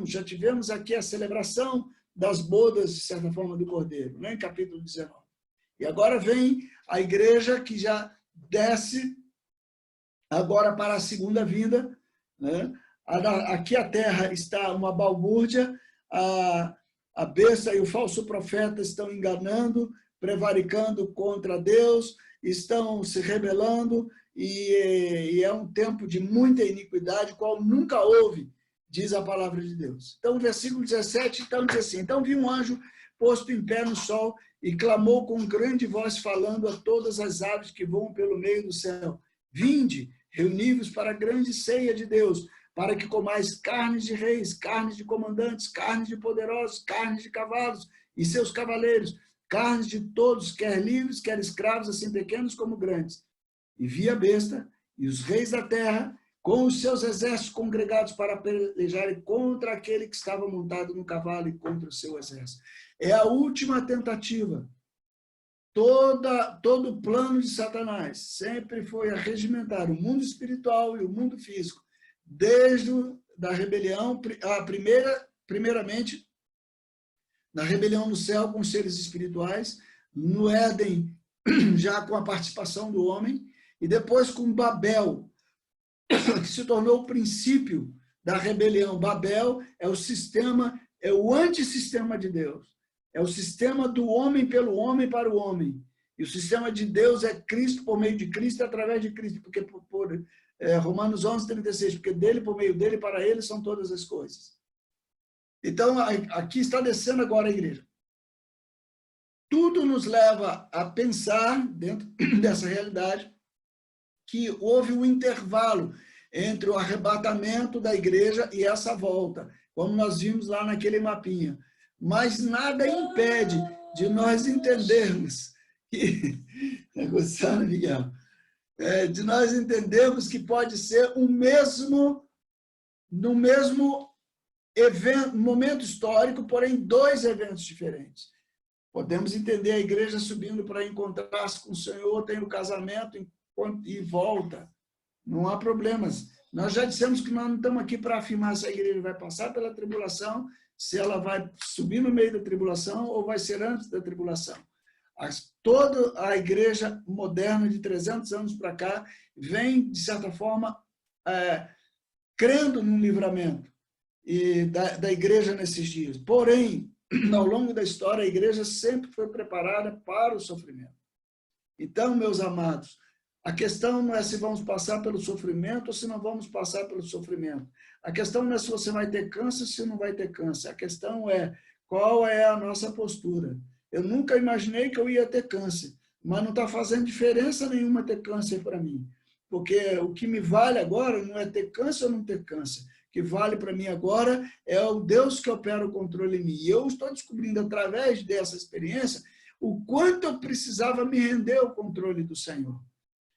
já tivemos aqui a celebração das bodas, de certa forma, do Cordeiro, né? Em capítulo 19. E agora vem a igreja que já desce agora para a segunda vinda, né? Aqui a terra está uma balbúrdia, a besta e o falso profeta estão enganando, prevaricando contra Deus, estão se rebelando, e é um tempo de muita iniquidade, qual nunca houve, diz a palavra de Deus. Então, o versículo 17, então, diz assim: então vi um anjo posto em pé no sol, e clamou com grande voz, falando a todas as aves que voam pelo meio do céu: vinde, reuni-vos para a grande ceia de Deus, para que comais carnes de reis, carnes de comandantes, carnes de poderosos, carnes de cavalos e seus cavaleiros, carnes de todos, quer livres, quer escravos, assim pequenos como grandes. E vi a besta e os reis da terra, com os seus exércitos congregados para pelejarem contra aquele que estava montado no cavalo e contra o seu exército. É a última tentativa. Todo o plano de Satanás sempre foi arregimentar o mundo espiritual e o mundo físico, desde a rebelião, primeiramente, na rebelião no céu com os seres espirituais, no Éden, já com a participação do homem, e depois com Babel, que se tornou o princípio da rebelião. Babel é o sistema, é o antissistema de Deus. É o sistema do homem pelo homem para o homem. E o sistema de Deus é Cristo por meio de Cristo e através de Cristo. Porque Romanos 11, 36, porque dele, por meio dele, para ele são todas as coisas. Então, aqui está descendo agora a igreja. tudo nos leva a pensar, dentro dessa realidade, que houve um intervalo entre o arrebatamento da igreja e essa volta, como nós vimos lá naquele mapinha. Mas nada impede de nós entendermos que... Está gostando, Miguel? De nós entendermos que pode ser no mesmo evento, momento histórico, porém dois eventos diferentes. Podemos entender a igreja subindo para encontrar-se com o Senhor, tem o casamento e volta. Não há problemas. Nós já dissemos que nós não estamos aqui para afirmar se a igreja vai passar pela tribulação, se ela vai subir no meio da tribulação ou vai ser antes da tribulação. Toda a igreja moderna de 300 anos para cá vem, de certa forma, crendo no livramento e da igreja nesses dias. Porém, ao longo da história, a igreja sempre foi preparada para o sofrimento. Então, meus amados, a questão não é se vamos passar pelo sofrimento ou se não vamos passar pelo sofrimento. A questão não é se você vai ter câncer ou se não vai ter câncer. A questão é qual é a nossa postura. Eu nunca imaginei que eu ia ter câncer, mas não está fazendo diferença nenhuma ter câncer para mim. Porque o que me vale agora não é ter câncer ou não ter câncer. O que vale para mim agora é o Deus que opera o controle em mim. E eu estou descobrindo, através dessa experiência, o quanto eu precisava me render ao controle do Senhor.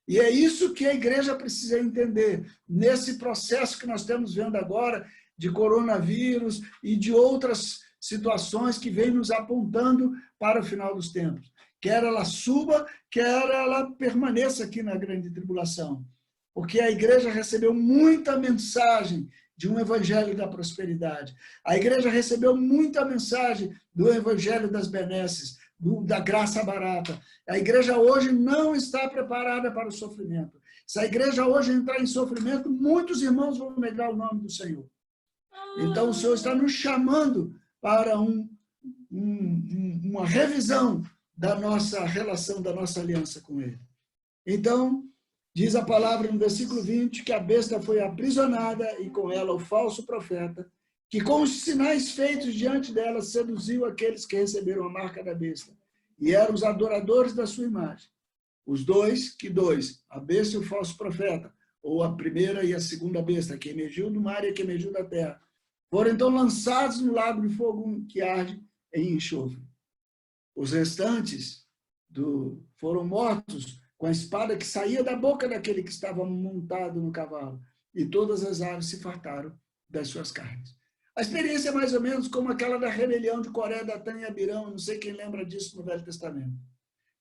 E é isso que a igreja precisa entender, nesse processo que nós estamos vendo agora, de coronavírus e de outras situações que vêm nos apontando para o final dos tempos. Quer ela suba, quer ela permaneça aqui na grande tribulação. Porque a igreja recebeu muita mensagem de um evangelho da prosperidade. A igreja recebeu muita mensagem do evangelho das benesses, da graça barata. A igreja hoje não está preparada para o sofrimento. Se a igreja hoje entrar em sofrimento, muitos irmãos vão negar o nome do Senhor. Então, o Senhor está nos chamando para uma revisão da nossa relação, da nossa aliança com Ele. Então, diz a palavra no versículo 20, que a besta foi aprisionada e com ela o falso profeta, que com os sinais feitos diante dela seduziu aqueles que receberam a marca da besta, e eram os adoradores da sua imagem. Os dois, a besta e o falso profeta, ou a primeira e a segunda besta, que emergiu do mar e que emergiu da terra, foram então lançados no lago de fogo que arde em enxofre. Os restantes foram mortos com a espada que saía da boca daquele que estava montado no cavalo, e todas as aves se fartaram das suas carnes. A experiência é mais ou menos como aquela da rebelião de Coré, Datã e Abirão, não sei quem lembra disso no Velho Testamento.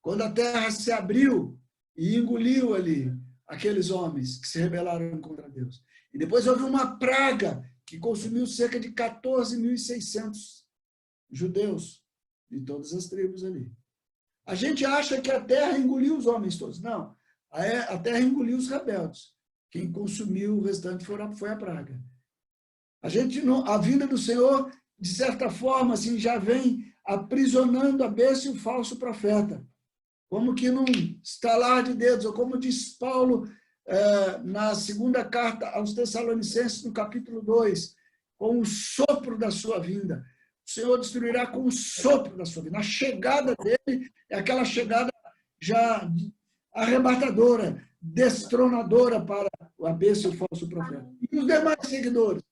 Quando a terra se abriu e engoliu ali aqueles homens que se rebelaram contra Deus. E depois houve uma praga que consumiu cerca de 14.600 judeus de todas as tribos ali. A gente acha que a terra engoliu os homens todos. Não, a terra engoliu os rebeldes. Quem consumiu o restante foi a praga. A vinda do Senhor, de certa forma, assim, já vem aprisionando a besta e o falso profeta. Como que num estalar de dedos, ou como diz Paulo na segunda carta aos Tessalonicenses, no capítulo 2, com o sopro da sua vinda. O Senhor destruirá com o sopro da sua vida. A chegada dele é aquela chegada já arrebatadora, destronadora para a besta e o falso profeta. E os demais seguidores,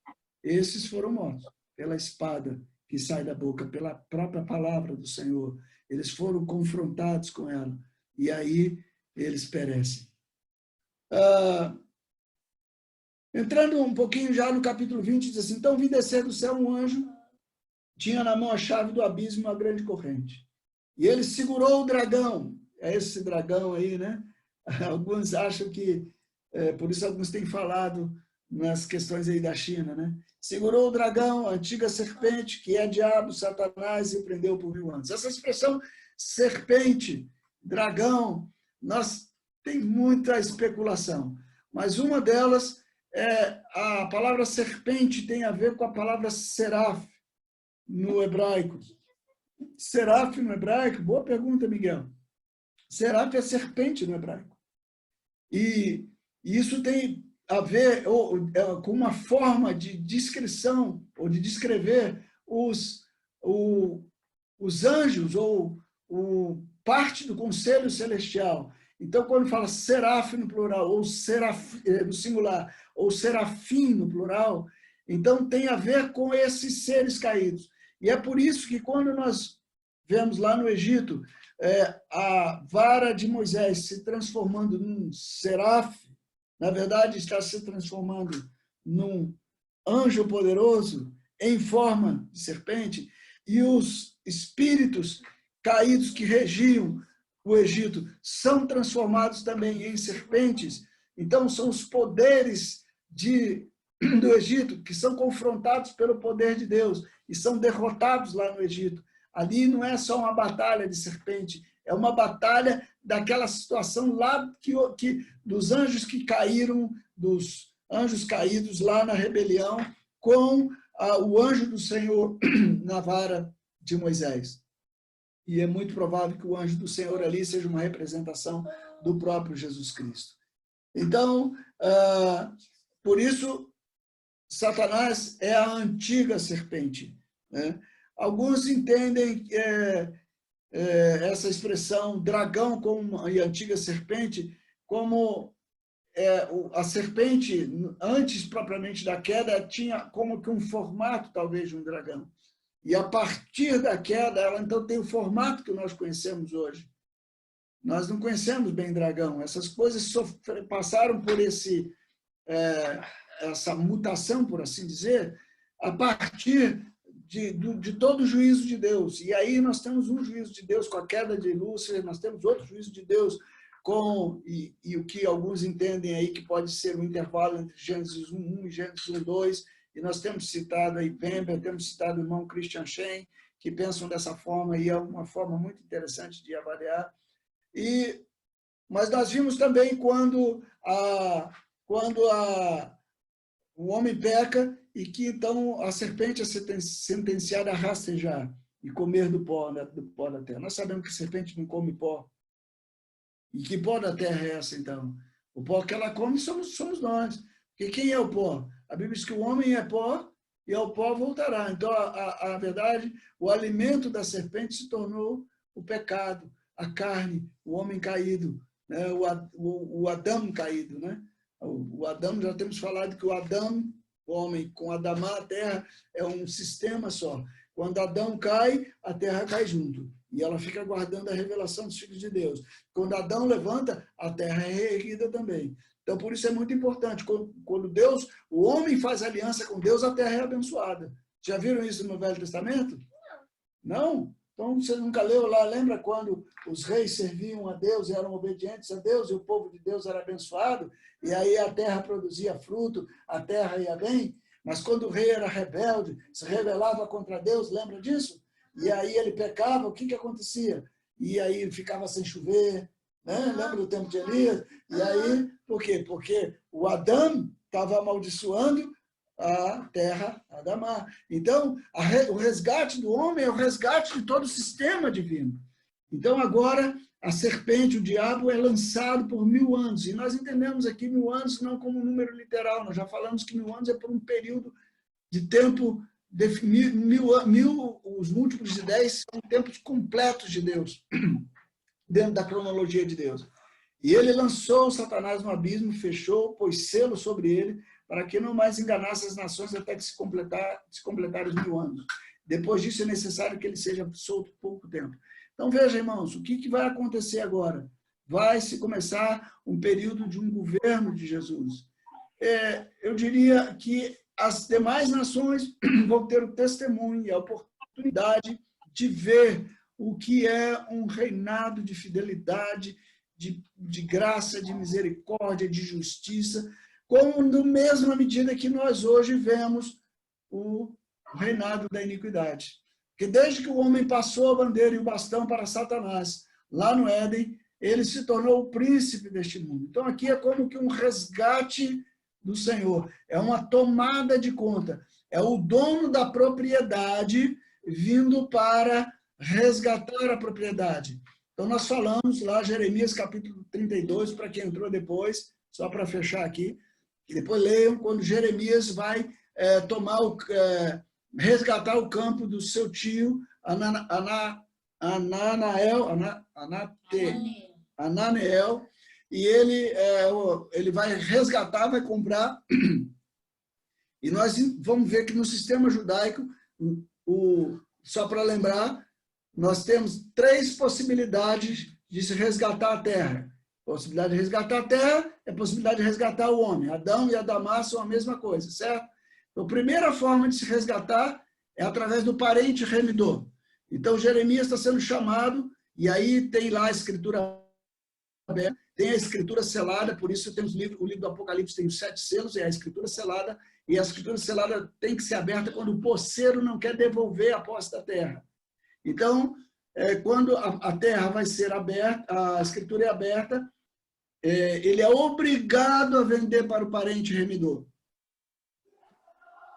esses foram mortos pela espada que sai da boca, pela própria palavra do Senhor. Eles foram confrontados com ela. E aí eles perecem. Entrando um pouquinho já no capítulo 20, diz assim: então vi descer do céu um anjo, tinha na mão a chave do abismo, uma grande corrente. E ele segurou o dragão. É esse dragão aí, né? Alguns acham que, por isso alguns têm falado nas questões aí da China, né? Segurou o dragão, a antiga serpente, que é diabo, Satanás, e o prendeu por 1000 anos. Essa expressão serpente, dragão, tem muita especulação, mas uma delas é a palavra serpente tem a ver com a palavra seraf no hebraico. Seraf no hebraico, boa pergunta, Miguel. Seraf é serpente no hebraico. E isso tem a ver com uma forma de descrição ou de descrever os anjos ou parte do conselho celestial. Então, quando fala seraf no plural, ou no singular, ou serafim no plural, então tem a ver com esses seres caídos. E é por isso que quando nós vemos lá no Egito, a vara de Moisés se transformando num seraf, na verdade está se transformando num anjo poderoso em forma de serpente, e os espíritos caídos que regiam o Egito são transformados também em serpentes. Então, são os poderes do Egito que são confrontados pelo poder de Deus e são derrotados lá no Egito. Ali não é só uma batalha de serpente, é uma batalha daquela situação lá dos anjos que caíram, dos anjos caídos lá na rebelião, com o anjo do Senhor na vara de Moisés. E é muito provável que o anjo do Senhor ali seja uma representação do próprio Jesus Cristo. Então, por isso, Satanás é a antiga serpente, né? Alguns entendem essa expressão dragão e antiga serpente como a serpente, antes propriamente da queda, tinha como que um formato, talvez, de um dragão. E a partir da queda, ela então tem o formato que nós conhecemos hoje. Nós não conhecemos bem dragão. Essas coisas passaram por essa mutação, por assim dizer, a partir de todo o juízo de Deus. E aí nós temos um juízo de Deus com a queda de Lúcifer, nós temos outro juízo de Deus e o que alguns entendem aí que pode ser um intervalo entre Gênesis 1.1 e Gênesis 1.2, e nós temos citado aí Wember, temos citado o irmão Christian Shen, que pensam dessa forma, e é uma forma muito interessante de avaliar. Mas nós vimos também quando o homem peca, e que então a serpente é sentenciada a rastejar e comer do pó da terra. Nós sabemos que a serpente não come pó. E que pó da terra é essa, então? O pó que ela come somos nós. Porque quem é o pó? A Bíblia diz que o homem é pó e ao pó voltará. Então, a verdade, o alimento da serpente se tornou o pecado, a carne, o homem caído, né? o Adão caído. Né? O Adão, já temos falado que o Adão, o homem, com Adamá, a terra, é um sistema só. Quando Adão cai, a terra cai junto. E ela fica guardando a revelação dos filhos de Deus. Quando Adão levanta, a terra é reerguida também. Então, por isso é muito importante. Quando o homem faz aliança com Deus, a terra é abençoada. Já viram isso no Velho Testamento? Não? Então, você nunca leu lá, lembra quando os reis serviam a Deus e eram obedientes a Deus, e o povo de Deus era abençoado, e aí a terra produzia fruto, a terra ia bem? Mas quando o rei era rebelde, se rebelava contra Deus, lembra disso? E aí ele pecava, o que acontecia? E aí ele ficava sem chover, né? Lembra do tempo de Elias? E aí, por quê? Porque o Adão estava amaldiçoando a terra, Adamá. Então, o resgate do homem é o resgate de todo o sistema divino. Então, agora, a serpente, o diabo, é lançado por 1000 anos. E nós entendemos aqui 1000 anos não como um número literal. Nós já falamos que 1000 anos é por um período de tempo os múltiplos de 10 são tempos completos de Deus, dentro da cronologia de Deus. E ele lançou Satanás no abismo, fechou, pôs selo sobre ele, para que não mais enganasse as nações até que se completar os 1000 anos. Depois disso, é necessário que ele seja solto por pouco tempo. Então, veja, irmãos, o que vai acontecer agora? Vai se começar um período de um governo de Jesus. Eu diria que as demais nações vão ter o testemunho e a oportunidade de ver o que é um reinado de fidelidade, de graça, de misericórdia, de justiça, como na mesma medida que nós hoje vemos o reinado da iniquidade. Porque desde que o homem passou a bandeira e o bastão para Satanás, lá no Éden, ele se tornou o príncipe deste mundo. Então aqui é como que um resgate do Senhor, é uma tomada de conta, é o dono da propriedade vindo para resgatar a propriedade. Então nós falamos lá, Jeremias capítulo 32, para quem entrou depois, só para fechar aqui, e depois leiam quando Jeremias vai resgatar o campo do seu tio Ananiel, e ele vai resgatar, vai comprar, e nós vamos ver que no sistema judaico, só para lembrar, nós temos 3 possibilidades de se resgatar a terra. A possibilidade de resgatar a terra é a possibilidade de resgatar o homem. Adão e Adamá são a mesma coisa, certo? Então, a primeira forma de se resgatar é através do parente remidor. Então, Jeremias está sendo chamado, e aí tem lá a escritura aberta, tem a escritura selada, por isso temos o livro do Apocalipse, tem os 7 selos, é a escritura selada, e a escritura selada tem que ser aberta quando o posseiro não quer devolver a posse da terra. Então, quando a terra vai ser aberta, a escritura é aberta, ele é obrigado a vender para o parente remidor.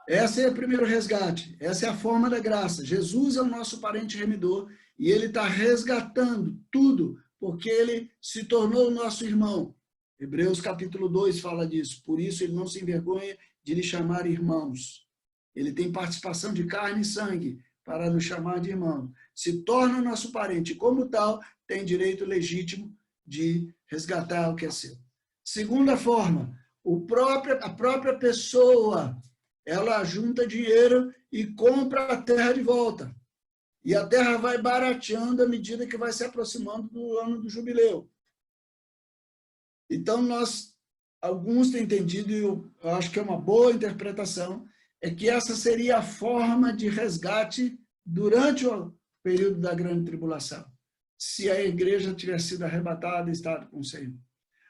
Esse é o primeiro resgate, essa é a forma da graça. Jesus é o nosso parente remidor e ele está resgatando tudo, porque ele se tornou o nosso irmão. Hebreus capítulo 2 fala disso, por isso ele não se envergonha de lhe chamar irmãos. Ele tem participação de carne e sangue para nos chamar de irmão. Se torna o nosso parente, como tal, tem direito legítimo de resgatar o que é seu. Segunda forma, a própria pessoa, ela junta dinheiro e compra a terra de volta. E a terra vai barateando à medida que vai se aproximando do ano do jubileu. Então, alguns têm entendido, e eu acho que é uma boa interpretação, é que essa seria a forma de resgate durante o período da grande tribulação, se a igreja tivesse sido arrebatada e estado com o Senhor.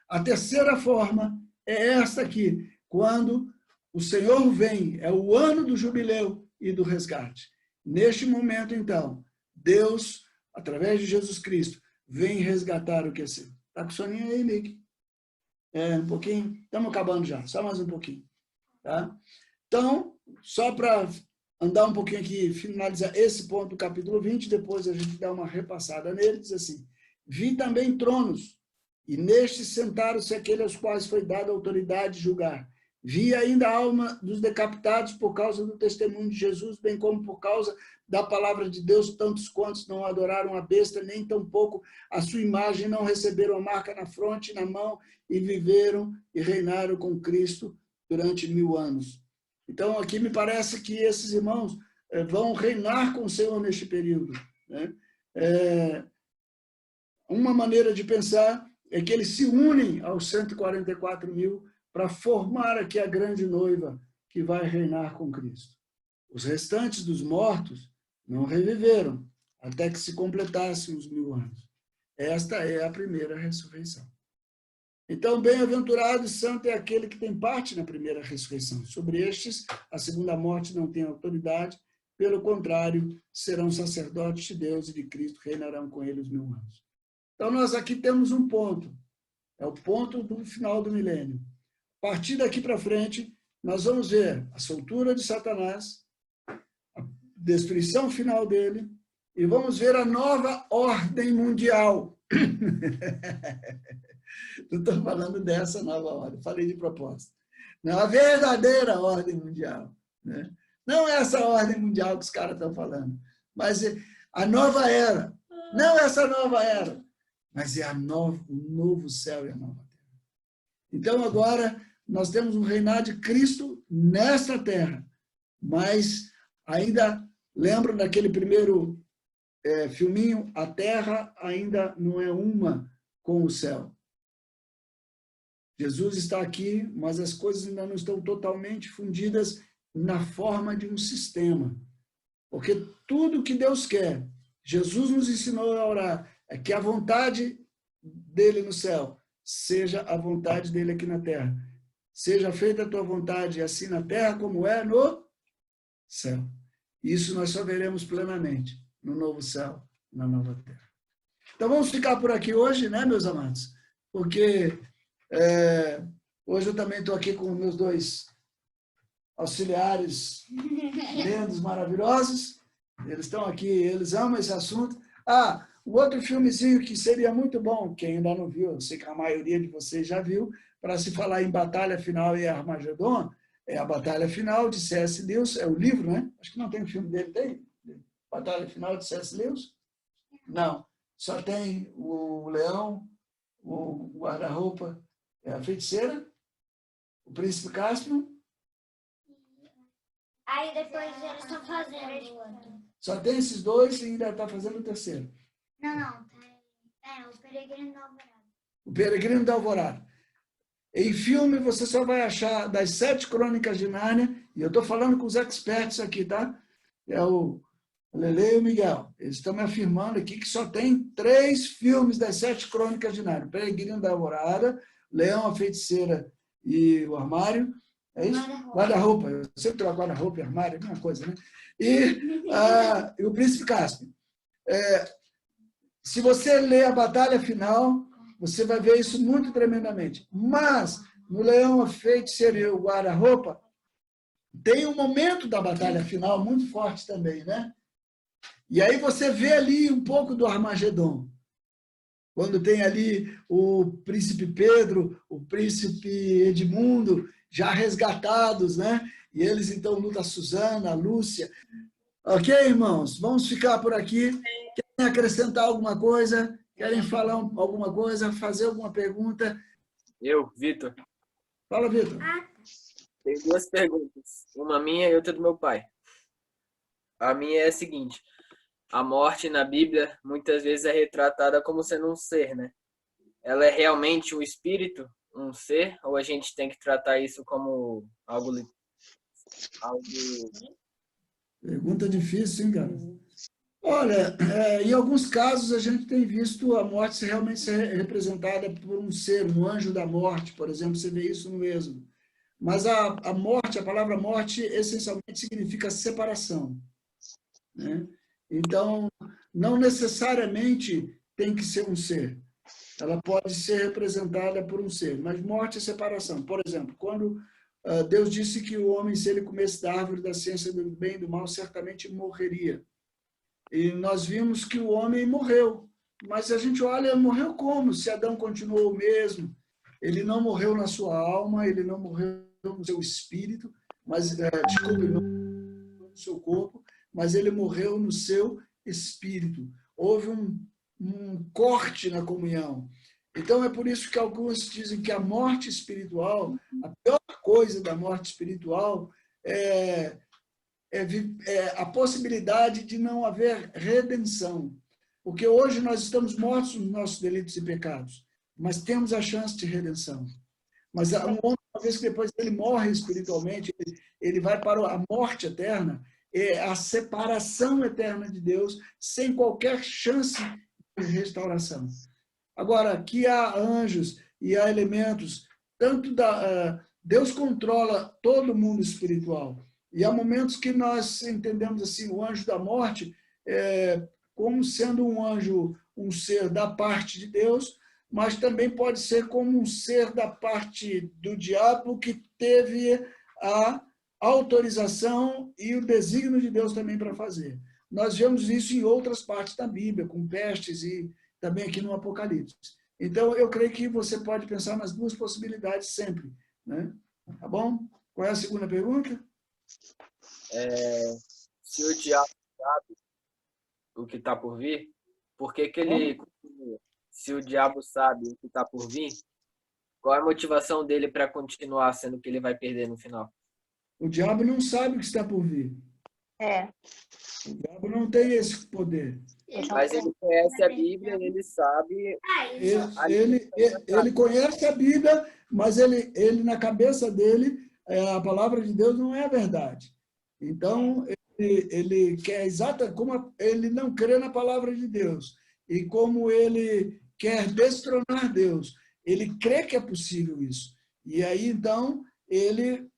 A terceira forma é esta aqui, quando o Senhor vem, é o ano do jubileu e do resgate. Neste momento, então, Deus, através de Jesus Cristo, vem resgatar o que é seu. Está com soninho aí, Mick? Um pouquinho? Estamos acabando já, só mais um pouquinho. Tá? Então, só para andar um pouquinho aqui, finalizar esse ponto do capítulo 20, depois a gente dá uma repassada nele, diz assim: vi também tronos, e nestes sentaram-se aqueles aos quais foi dada a autoridade de julgar. Vi ainda a alma dos decapitados por causa do testemunho de Jesus, bem como por causa da palavra de Deus, tantos quantos não adoraram a besta, nem tampouco a sua imagem, não receberam a marca na fronte e na mão, e viveram e reinaram com Cristo durante 1000 anos. Então, aqui me parece que esses irmãos vão reinar com o Senhor neste período. Né? Uma maneira de pensar é que eles se unem aos 144 mil para formar aqui a grande noiva que vai reinar com Cristo. Os restantes dos mortos não reviveram até que se completassem os 1000 anos. Esta é a primeira ressurreição. Então, bem-aventurado e santo é aquele que tem parte na primeira ressurreição. Sobre estes, a segunda morte não tem autoridade, pelo contrário, serão sacerdotes de Deus e de Cristo, reinarão com ele os 1000 anos. Então, nós aqui temos um ponto. É o ponto do final do milênio. A partir daqui para frente, nós vamos ver a soltura de Satanás, a destruição final dele, e vamos ver a nova ordem mundial. Não estou falando dessa nova ordem, falei de propósito. Não, a verdadeira ordem mundial. Né? Não essa ordem mundial que os caras estão falando, mas a nova era. Não essa nova era, mas é o novo céu e a nova terra. Então, agora, nós temos um reinado de Cristo nesta terra, mas ainda, lembram daquele primeiro filminho? A terra ainda não é uma com o céu. Jesus está aqui, mas as coisas ainda não estão totalmente fundidas na forma de um sistema. Porque tudo que Deus quer, Jesus nos ensinou a orar, é que a vontade dele no céu seja a vontade dele aqui na terra. Seja feita a tua vontade assim na terra como é no céu. Isso nós só veremos plenamente no novo céu, na nova terra. Então vamos ficar por aqui hoje, né, meus amados? Porque hoje eu também estou aqui com meus 2 auxiliares lindos, maravilhosos. Eles estão aqui, eles amam esse assunto. O outro filmezinho que seria muito bom, quem ainda não viu, eu sei que a maioria de vocês já viu, para se falar em Batalha Final e Armagedon, é a Batalha Final de C.S. Lewis, é o livro, né? Acho que não tem o filme dele, tem? Batalha Final de C.S. Lewis? Não, só tem o leão, o guarda-roupa, a feiticeira, o príncipe Cáspio. Aí depois eles estão fazendo o outro. Só tem esses dois e ainda está fazendo o terceiro. Não. O Peregrino da Alvorada. O Peregrino da Alvorada. Em filme, você só vai achar das 7 crônicas de Nárnia, e eu estou falando com os experts aqui, tá? É o Lele e o Miguel. Eles estão me afirmando aqui que só tem 3 filmes das 7 crônicas de Nárnia. O Peregrino da Alvorada, Leão, a Feiticeira e o Armário. É isso? Guarda-roupa. Eu sempre troco guarda-roupa e armário, é a mesma coisa, né? E o Príncipe Cáspio. Se você ler a batalha final, você vai ver isso muito tremendamente. Mas, no Leão, a Feiticeira e o Guarda-roupa, tem um momento da batalha final muito forte também, né? E aí você vê ali um pouco do Armagedon. Quando tem ali o Príncipe Pedro, o Príncipe Edmundo, já resgatados, né? E eles, então, lutam a Susana, a Lúcia. Ok, irmãos? Vamos ficar por aqui. Querem acrescentar alguma coisa? Querem falar alguma coisa? Fazer alguma pergunta? Eu, Vitor. Fala, Vitor. Tem 2 perguntas. Uma minha e outra do meu pai. A minha é a seguinte. A morte na Bíblia muitas vezes é retratada como sendo um ser, né? Ela é realmente um espírito, um ser? Ou a gente tem que tratar isso como algo... Pergunta difícil, hein, cara? Olha, em alguns casos a gente tem visto a morte realmente ser representada por um ser, um anjo da morte, por exemplo, você vê isso no Êxodo. Mas a morte, a palavra morte, essencialmente significa separação, né? Então, não necessariamente tem que ser um ser. Ela pode ser representada por um ser, mas morte é separação. Por exemplo, quando Deus disse que o homem, se ele comesse da árvore da ciência do bem e do mal, certamente morreria. E nós vimos que o homem morreu. Mas a gente olha, morreu como? Se Adão continuou o mesmo. Ele não morreu na sua alma, ele não morreu no seu espírito, mas, desculpe, não no seu corpo, mas ele morreu no seu espírito. Houve um corte na comunhão. Então, é por isso que alguns dizem que a morte espiritual, a pior coisa da morte espiritual é a possibilidade de não haver redenção. Porque hoje nós estamos mortos nos nossos delitos e pecados, mas temos a chance de redenção. Mas um homem, uma vez que depois ele morre espiritualmente, ele vai para a morte eterna, a separação eterna de Deus, sem qualquer chance de restauração. Agora, que há anjos e há elementos, Deus controla todo o mundo espiritual. E há momentos que nós entendemos assim, o anjo da morte como sendo um anjo, um ser da parte de Deus, mas também pode ser como um ser da parte do diabo que teve a autorização e o desígnio de Deus também para fazer. Nós vemos isso em outras partes da Bíblia, com pestes e também aqui no Apocalipse. Então, eu creio que você pode pensar nas 2 possibilidades sempre, né? Tá bom? Qual é a segunda pergunta? Se o diabo sabe o que está por vir, por que ele continua? Se o diabo sabe o que está por vir, qual é a motivação dele para continuar, sendo que ele vai perder no final? O diabo não sabe o que está por vir. O diabo não tem esse poder. Mas ele conhece a Bíblia, ele sabe... Ele conhece a Bíblia, mas ele na cabeça dele, a palavra de Deus não é a verdade. Então, ele quer como ele não crê na palavra de Deus, e como ele quer destronar Deus, ele crê que é possível isso. E aí, então, ele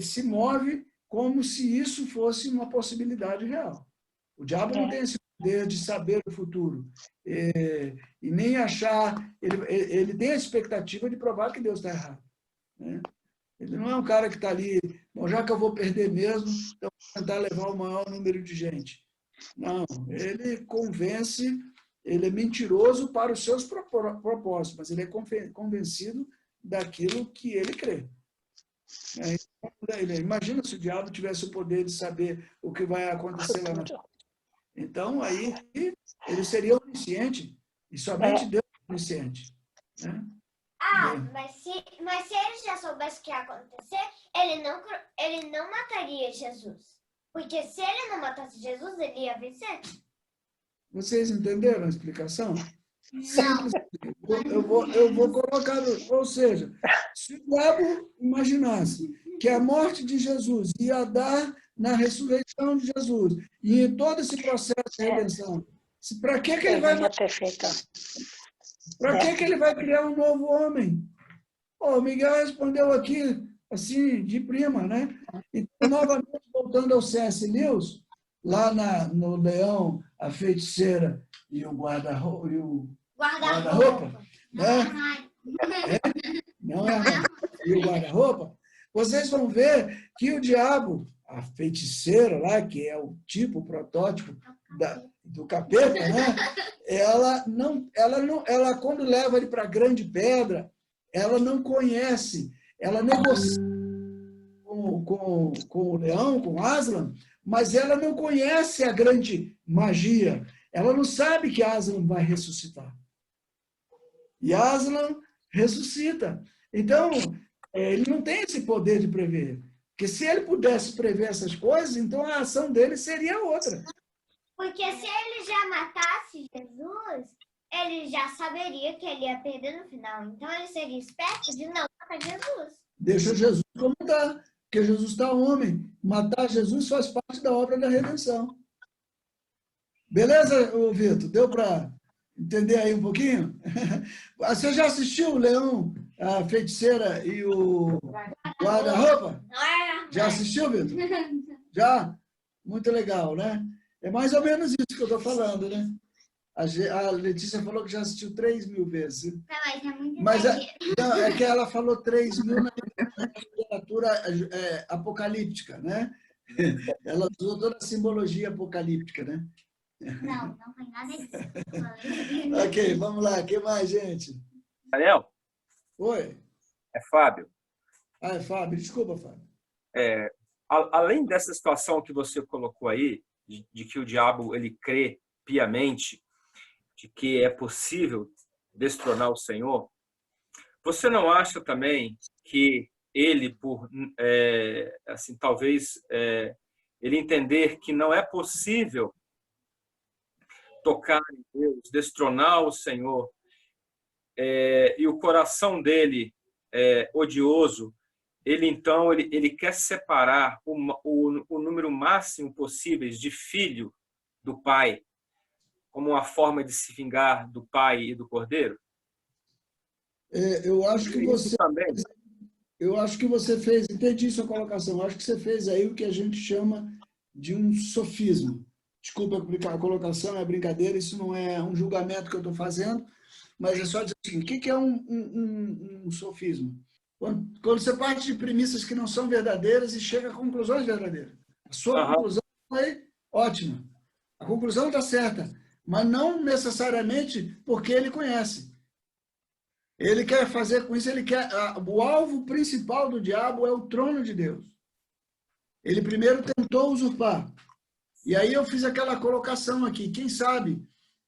se move como se isso fosse uma possibilidade real. O diabo não tem esse poder de saber o futuro. E nem achar... Ele tem a expectativa de provar que Deus está errado, né? Ele não é um cara que está ali, bom, já que eu vou perder mesmo, então vou tentar levar o maior número de gente. Não, ele convence, ele é mentiroso para os seus propósitos, mas ele é convencido daquilo que ele crê. Imagina se o diabo tivesse o poder de saber o que vai acontecer lá na frente. Então, aí ele seria onisciente, e somente Deus é onisciente. Né? Mas se ele já soubesse o que ia acontecer, ele não mataria Jesus. Porque se ele não matasse Jesus, ele ia vencer. Vocês entenderam a explicação? Não. Simples. Eu vou colocar, ou seja, se o diabo imaginasse que a morte de Jesus ia dar na ressurreição de Jesus e em todo esse processo de redenção, para que ele vai que ele vai criar um novo homem? O Miguel respondeu aqui assim de prima, né? Então, novamente voltando ao C.S. Lewis, lá no Leão, a Feiticeira e o Guarda-roupa, né? Não é? E o guarda-roupa. Vocês vão ver que o diabo, a feiticeira lá, que é o tipo, o protótipo do capeta, né? Ela quando leva ele para a grande pedra, ela não conhece, ela negocia com o leão, com Aslan, mas ela não conhece a grande magia. Ela não sabe que Aslan vai ressuscitar. E Aslan ressuscita. Então, ele não tem esse poder de prever. Porque se ele pudesse prever essas coisas, então a ação dele seria outra. Porque se ele já matasse Jesus, ele já saberia que ele ia perder no final. Então, ele seria esperto de não matar Jesus. Deixa Jesus como está. Porque Jesus está homem. Matar Jesus faz parte da obra da redenção. Beleza, Vitor? Deu para entender aí um pouquinho? Você já assistiu o Leão, a Feiticeira e o Guarda-roupa? Já assistiu, Vitor? Já? Muito legal, né? É mais ou menos isso que eu estou falando, né? A Letícia falou que já assistiu 3.000 vezes. Mas é muito Mas é que ela falou 3.000 na literatura apocalíptica, né? Ela usou toda a simbologia apocalíptica, né? Não foi nada disso. Ok, vamos lá. O que mais, gente? Daniel? Oi? É Fábio. É Fábio. Desculpa, Fábio. Além dessa situação que você colocou aí, de que o diabo ele crê piamente de que é possível destronar o Senhor, você não acha também que ele, assim, talvez ele entender que não é possível tocar em Deus, destronar o Senhor, e o coração dele odioso, ele quer separar o número máximo possível de filho do pai, como uma forma de se vingar do pai e do cordeiro? Eu acho que você também. Eu acho que você fez, entendi sua colocação, eu acho que você fez aí o que a gente chama de um sofisma. Desculpa a colocação, é brincadeira, isso não é um julgamento que eu estou fazendo, mas é só dizer assim, o que é um sofisma? Quando você parte de premissas que não são verdadeiras e chega a conclusões verdadeiras. A sua conclusão foi ótima. A conclusão está certa, mas não necessariamente porque ele conhece. Ele quer fazer com isso, o alvo principal do diabo é o trono de Deus. Ele primeiro tentou usurpar. E aí eu fiz aquela colocação aqui, quem sabe,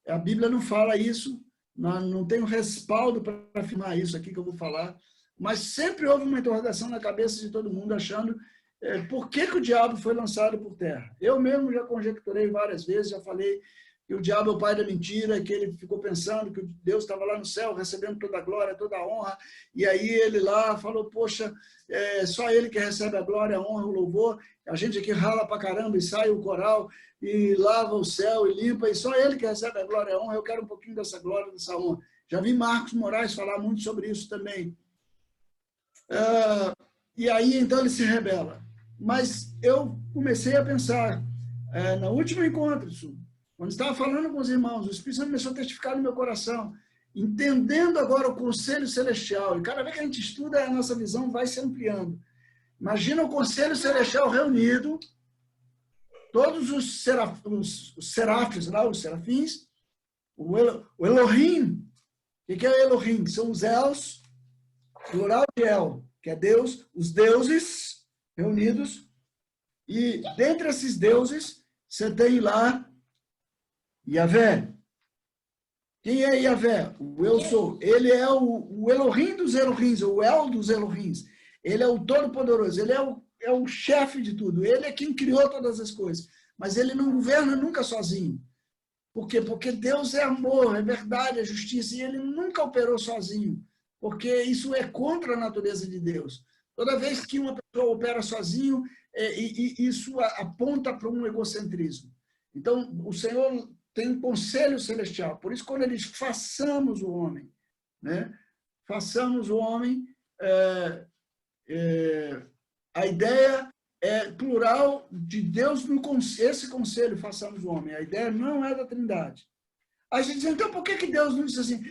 a Bíblia não fala isso, não tenho respaldo para afirmar isso aqui que eu vou falar, mas sempre houve uma interrogação na cabeça de todo mundo achando por que o diabo foi lançado por terra. Eu mesmo já conjecturei várias vezes, já falei que o diabo é o pai da mentira, que ele ficou pensando que Deus estava lá no céu recebendo toda a glória, toda a honra, e aí ele lá falou, poxa, só ele que recebe a glória, a honra, o louvor, a gente aqui rala pra caramba e sai o coral, e lava o céu e limpa, e só ele que recebe a glória e a honra, eu quero um pouquinho dessa glória, dessa honra. Já vi Marcos Moraes falar muito sobre isso também. E aí, então, ele se rebela. Mas eu comecei a pensar, no último encontro, quando estava falando com os irmãos, o Espírito Santo começou a testificar no meu coração, entendendo agora o conselho celestial. E cada vez que a gente estuda, a nossa visão vai se ampliando. Imagina o conselho celestial reunido, todos os serafins, lá, os serafins, o Elohim. O que é Elohim? São os Els, plural de El, que é Deus, os deuses reunidos. E dentre esses deuses, você tem lá Yahvé. Quem é Yahvé? O eu sou. Ele é o Elohim dos Elohims, o El dos Elohims. Ele é o Todo-Poderoso, ele é o chefe de tudo. Ele é quem criou todas as coisas. Mas ele não governa nunca sozinho. Por quê? Porque Deus é amor, é verdade, é justiça, e ele nunca operou sozinho, porque isso é contra a natureza de Deus. Toda vez que uma pessoa opera sozinho, isso aponta para um egocentrismo. Então, o Senhor tem um conselho celestial. Por isso, quando ele diz, façamos o homem, né? Façamos o homem, a ideia é plural de Deus, esse conselho, façamos o homem. A ideia não é da Trindade. A gente diz, então, por que Deus não disse assim,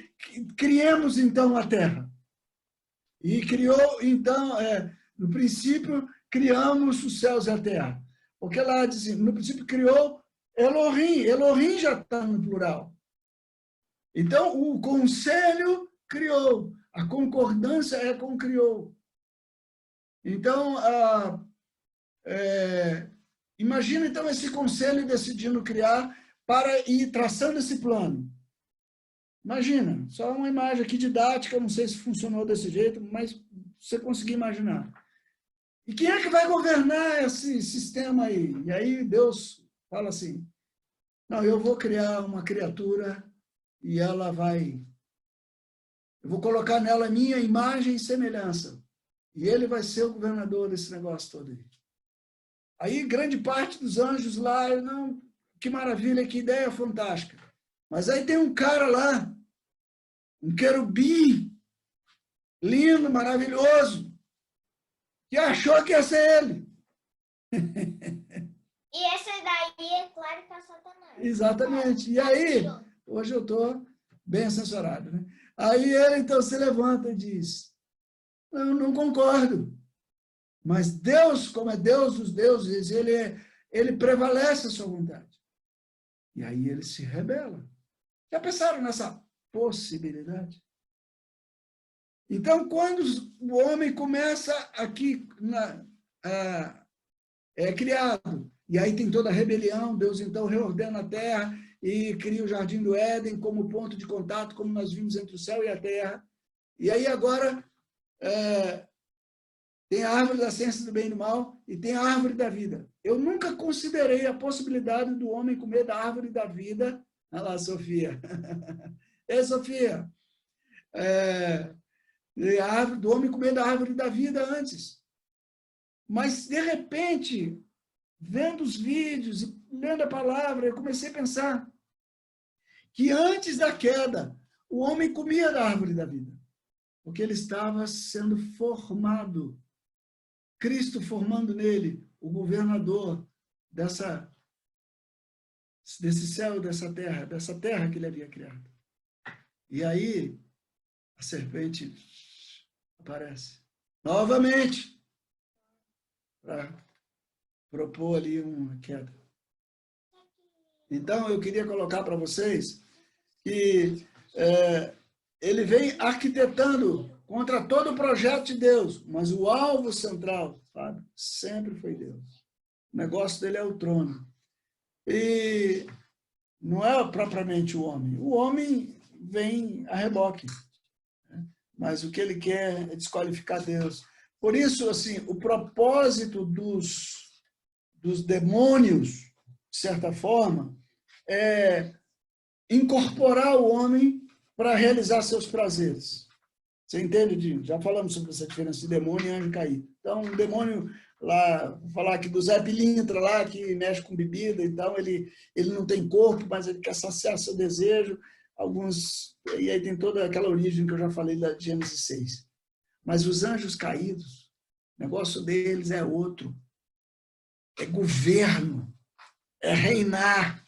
criemos então a terra? E criou, então, no princípio, criamos os céus e a terra. Porque lá diz, no princípio criou Elohim. Elohim já está no plural. Então, o conselho criou. A concordância é com criou. Então, imagina, então, esse conselho decidindo criar para ir traçando esse plano. Imagina, só uma imagem aqui didática, não sei se funcionou desse jeito, mas você conseguir imaginar. E quem é que vai governar esse sistema aí? E aí Deus fala assim, não, eu vou criar uma criatura e ela vai... Eu vou colocar nela minha imagem e semelhança. E ele vai ser o governador desse negócio todo aí. Aí grande parte dos anjos lá, não, que maravilha, que ideia fantástica. Mas aí tem um cara lá, um querubim, lindo, maravilhoso, que achou que ia ser ele. E esse daí é claro que é Satanás. Exatamente. E aí, hoje eu estou bem assessorado, né? Aí ele então se levanta e diz, não concordo. Mas Deus, como é Deus dos deuses, ele prevalece a sua vontade. E aí ele se rebela. Já pensaram nessa possibilidade? Então, quando o homem começa aqui, é criado, e aí tem toda a rebelião, Deus então reordena a terra e cria o Jardim do Éden como ponto de contato, como nós vimos entre o céu e a terra. E aí agora tem a árvore da ciência do bem e do mal e tem a árvore da vida. Eu nunca considerei a possibilidade do homem comer da árvore da vida. Olha lá, Sofia. Ei, Sofia. Do homem comer da árvore da vida antes. Mas, de repente, vendo os vídeos e lendo a palavra, eu comecei a pensar que antes da queda, o homem comia da árvore da vida, porque ele estava sendo formado, Cristo formando nele o governador desse céu, dessa terra que ele havia criado. E aí, a serpente aparece novamente para propor ali uma queda. Então, eu queria colocar para vocês que ele vem arquitetando contra todo o projeto de Deus, mas o alvo central, sabe, sempre foi Deus. O negócio dele é o trono. E não é propriamente o homem. O homem vem a reboque. Mas o que ele quer é desqualificar Deus. Por isso, assim, o propósito dos demônios, de certa forma, é incorporar o homem para realizar seus prazeres. Você entende? Já falamos sobre essa diferença de demônio e anjo caído. Então, o demônio, lá, vou falar aqui do Zé Pilintra, lá, que mexe com bebida, então ele não tem corpo, mas ele quer saciar seu desejo. E aí tem toda aquela origem que eu já falei da Gênesis 6. Mas os anjos caídos, o negócio deles é outro. É governo, é reinar,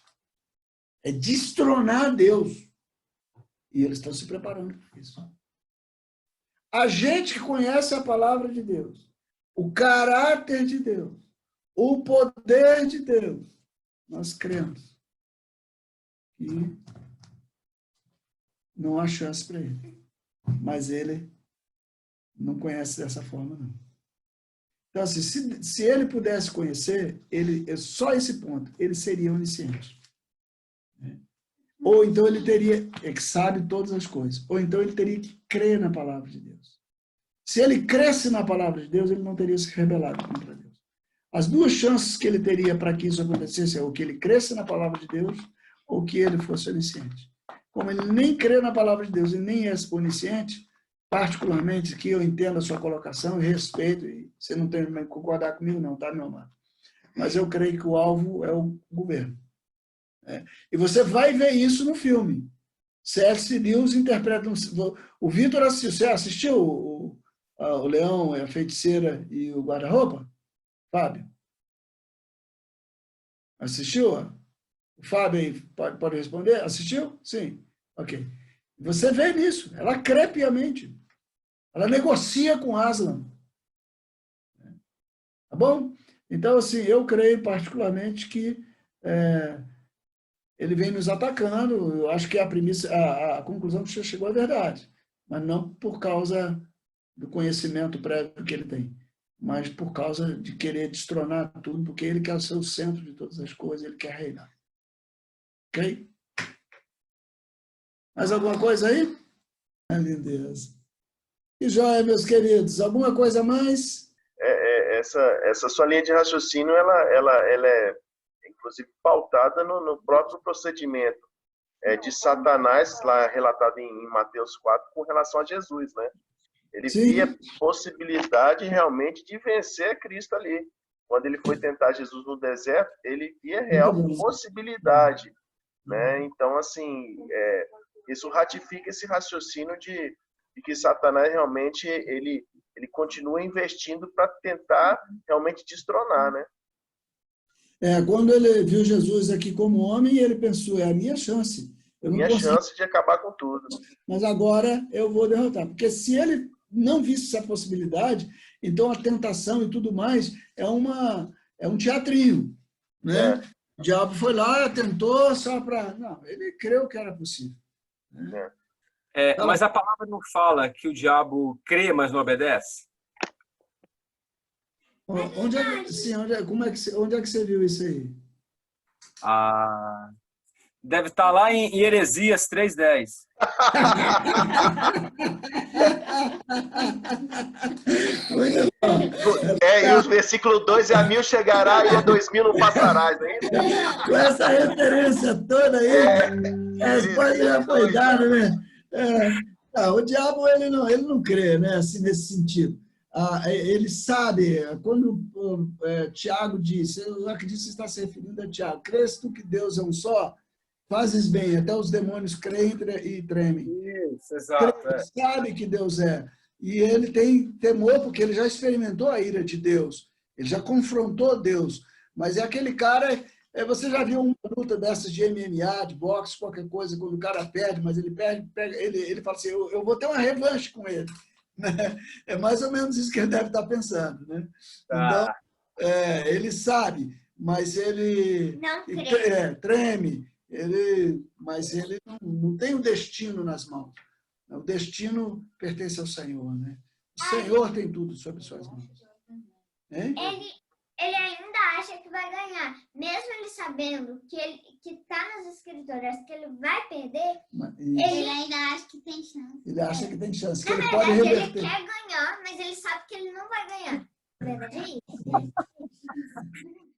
é destronar Deus. E eles estão se preparando para isso. A gente que conhece a palavra de Deus, o caráter de Deus, o poder de Deus, nós cremos. E não há chance para ele. Mas ele não conhece dessa forma, não. Então, assim, se ele pudesse conhecer, só esse ponto, ele seria onisciente. ou então ele teria, é que sabe todas as coisas, ou então ele teria que crer na palavra de Deus. Se ele cresce na palavra de Deus, ele não teria se rebelado contra Deus. As duas chances que ele teria para que isso acontecesse é ou que ele cresça na palavra de Deus, ou que ele fosse onisciente. Como ele nem crê na palavra de Deus e nem é onisciente, particularmente, que eu entendo a sua colocação e respeito, e você não tem que concordar comigo não, tá, meu amado? Mas eu creio que o alvo é o governo. E você vai ver isso no filme. C.S. Lewis interpreta... O Vitor assistiu. Você assistiu o Leão, a Feiticeira e o Guarda-Roupa? Fábio? Assistiu? O Fábio aí pode responder? Assistiu? Sim. Ok. Você vê nisso. Ela crê piamente. Ela negocia com Aslan. Tá bom? Então, assim, eu creio particularmente que ele vem nos atacando. Eu acho que a conclusão que você chegou é verdade, mas não por causa do conhecimento prévio que ele tem, mas por causa de querer destronar tudo, porque ele quer ser o centro de todas as coisas, ele quer reinar. Ok? Mais alguma coisa aí? Ai, meu Deus. Que joia, meus queridos. Alguma coisa a mais? Essa sua linha de raciocínio, ela é, inclusive, pautada no próprio procedimento de Satanás, lá relatado em Mateus 4, com relação a Jesus, né? Ele Sim. via possibilidade realmente de vencer Cristo ali. Quando ele foi tentar Jesus no deserto, ele via real possibilidade, né? Então, assim, isso ratifica esse raciocínio de que Satanás realmente ele continua investindo para tentar realmente destronar, né? Quando ele viu Jesus aqui como homem, ele pensou, é a minha chance. Eu não Minha consigo, chance de acabar com tudo. mas agora eu vou derrotar. Porque se ele não visse essa possibilidade, então a tentação e tudo mais é um teatrinho, né? O diabo foi lá, tentou só para... Não, ele creu que era possível. Né? Mas a palavra não fala que o diabo crê, mas não obedece? Onde é que você viu isso aí? Deve estar lá em Heresias 3:10. Muito bom. E o versículo 2 a 1000 chegará e a 2000 não passarás, né? Com essa referência toda aí, a resposta já foi dada, né? O diabo ele não crê, né? Assim, nesse sentido. Ele sabe, quando Tiago disse, eu acredito que você está se referindo a Tiago, crês tu que Deus é um só? Fazes bem, até os demônios creem e tremem. Isso, exato. Ele sabe que Deus é. E ele tem temor, porque ele já experimentou a ira de Deus. Ele já confrontou Deus. Mas é aquele cara... Você já viu uma luta dessas de MMA, de boxe, qualquer coisa, quando o cara perde, mas ele perde, ele fala assim, eu vou ter uma revanche com ele. É mais ou menos isso que ele deve estar pensando. Né? Então, ele sabe, mas ele treme, mas ele não tem o destino nas mãos. O destino pertence ao Senhor. Né? O Senhor tem tudo sobre suas mãos. Hein? Ele ainda acha que vai ganhar, mesmo ele sabendo que está nas escrituras que ele vai perder, ele ainda acha que tem chance. Ele acha que tem chance, que Na ele verdade, pode reverter. ele quer ganhar, mas ele sabe que ele não vai ganhar. Na verdade é isso.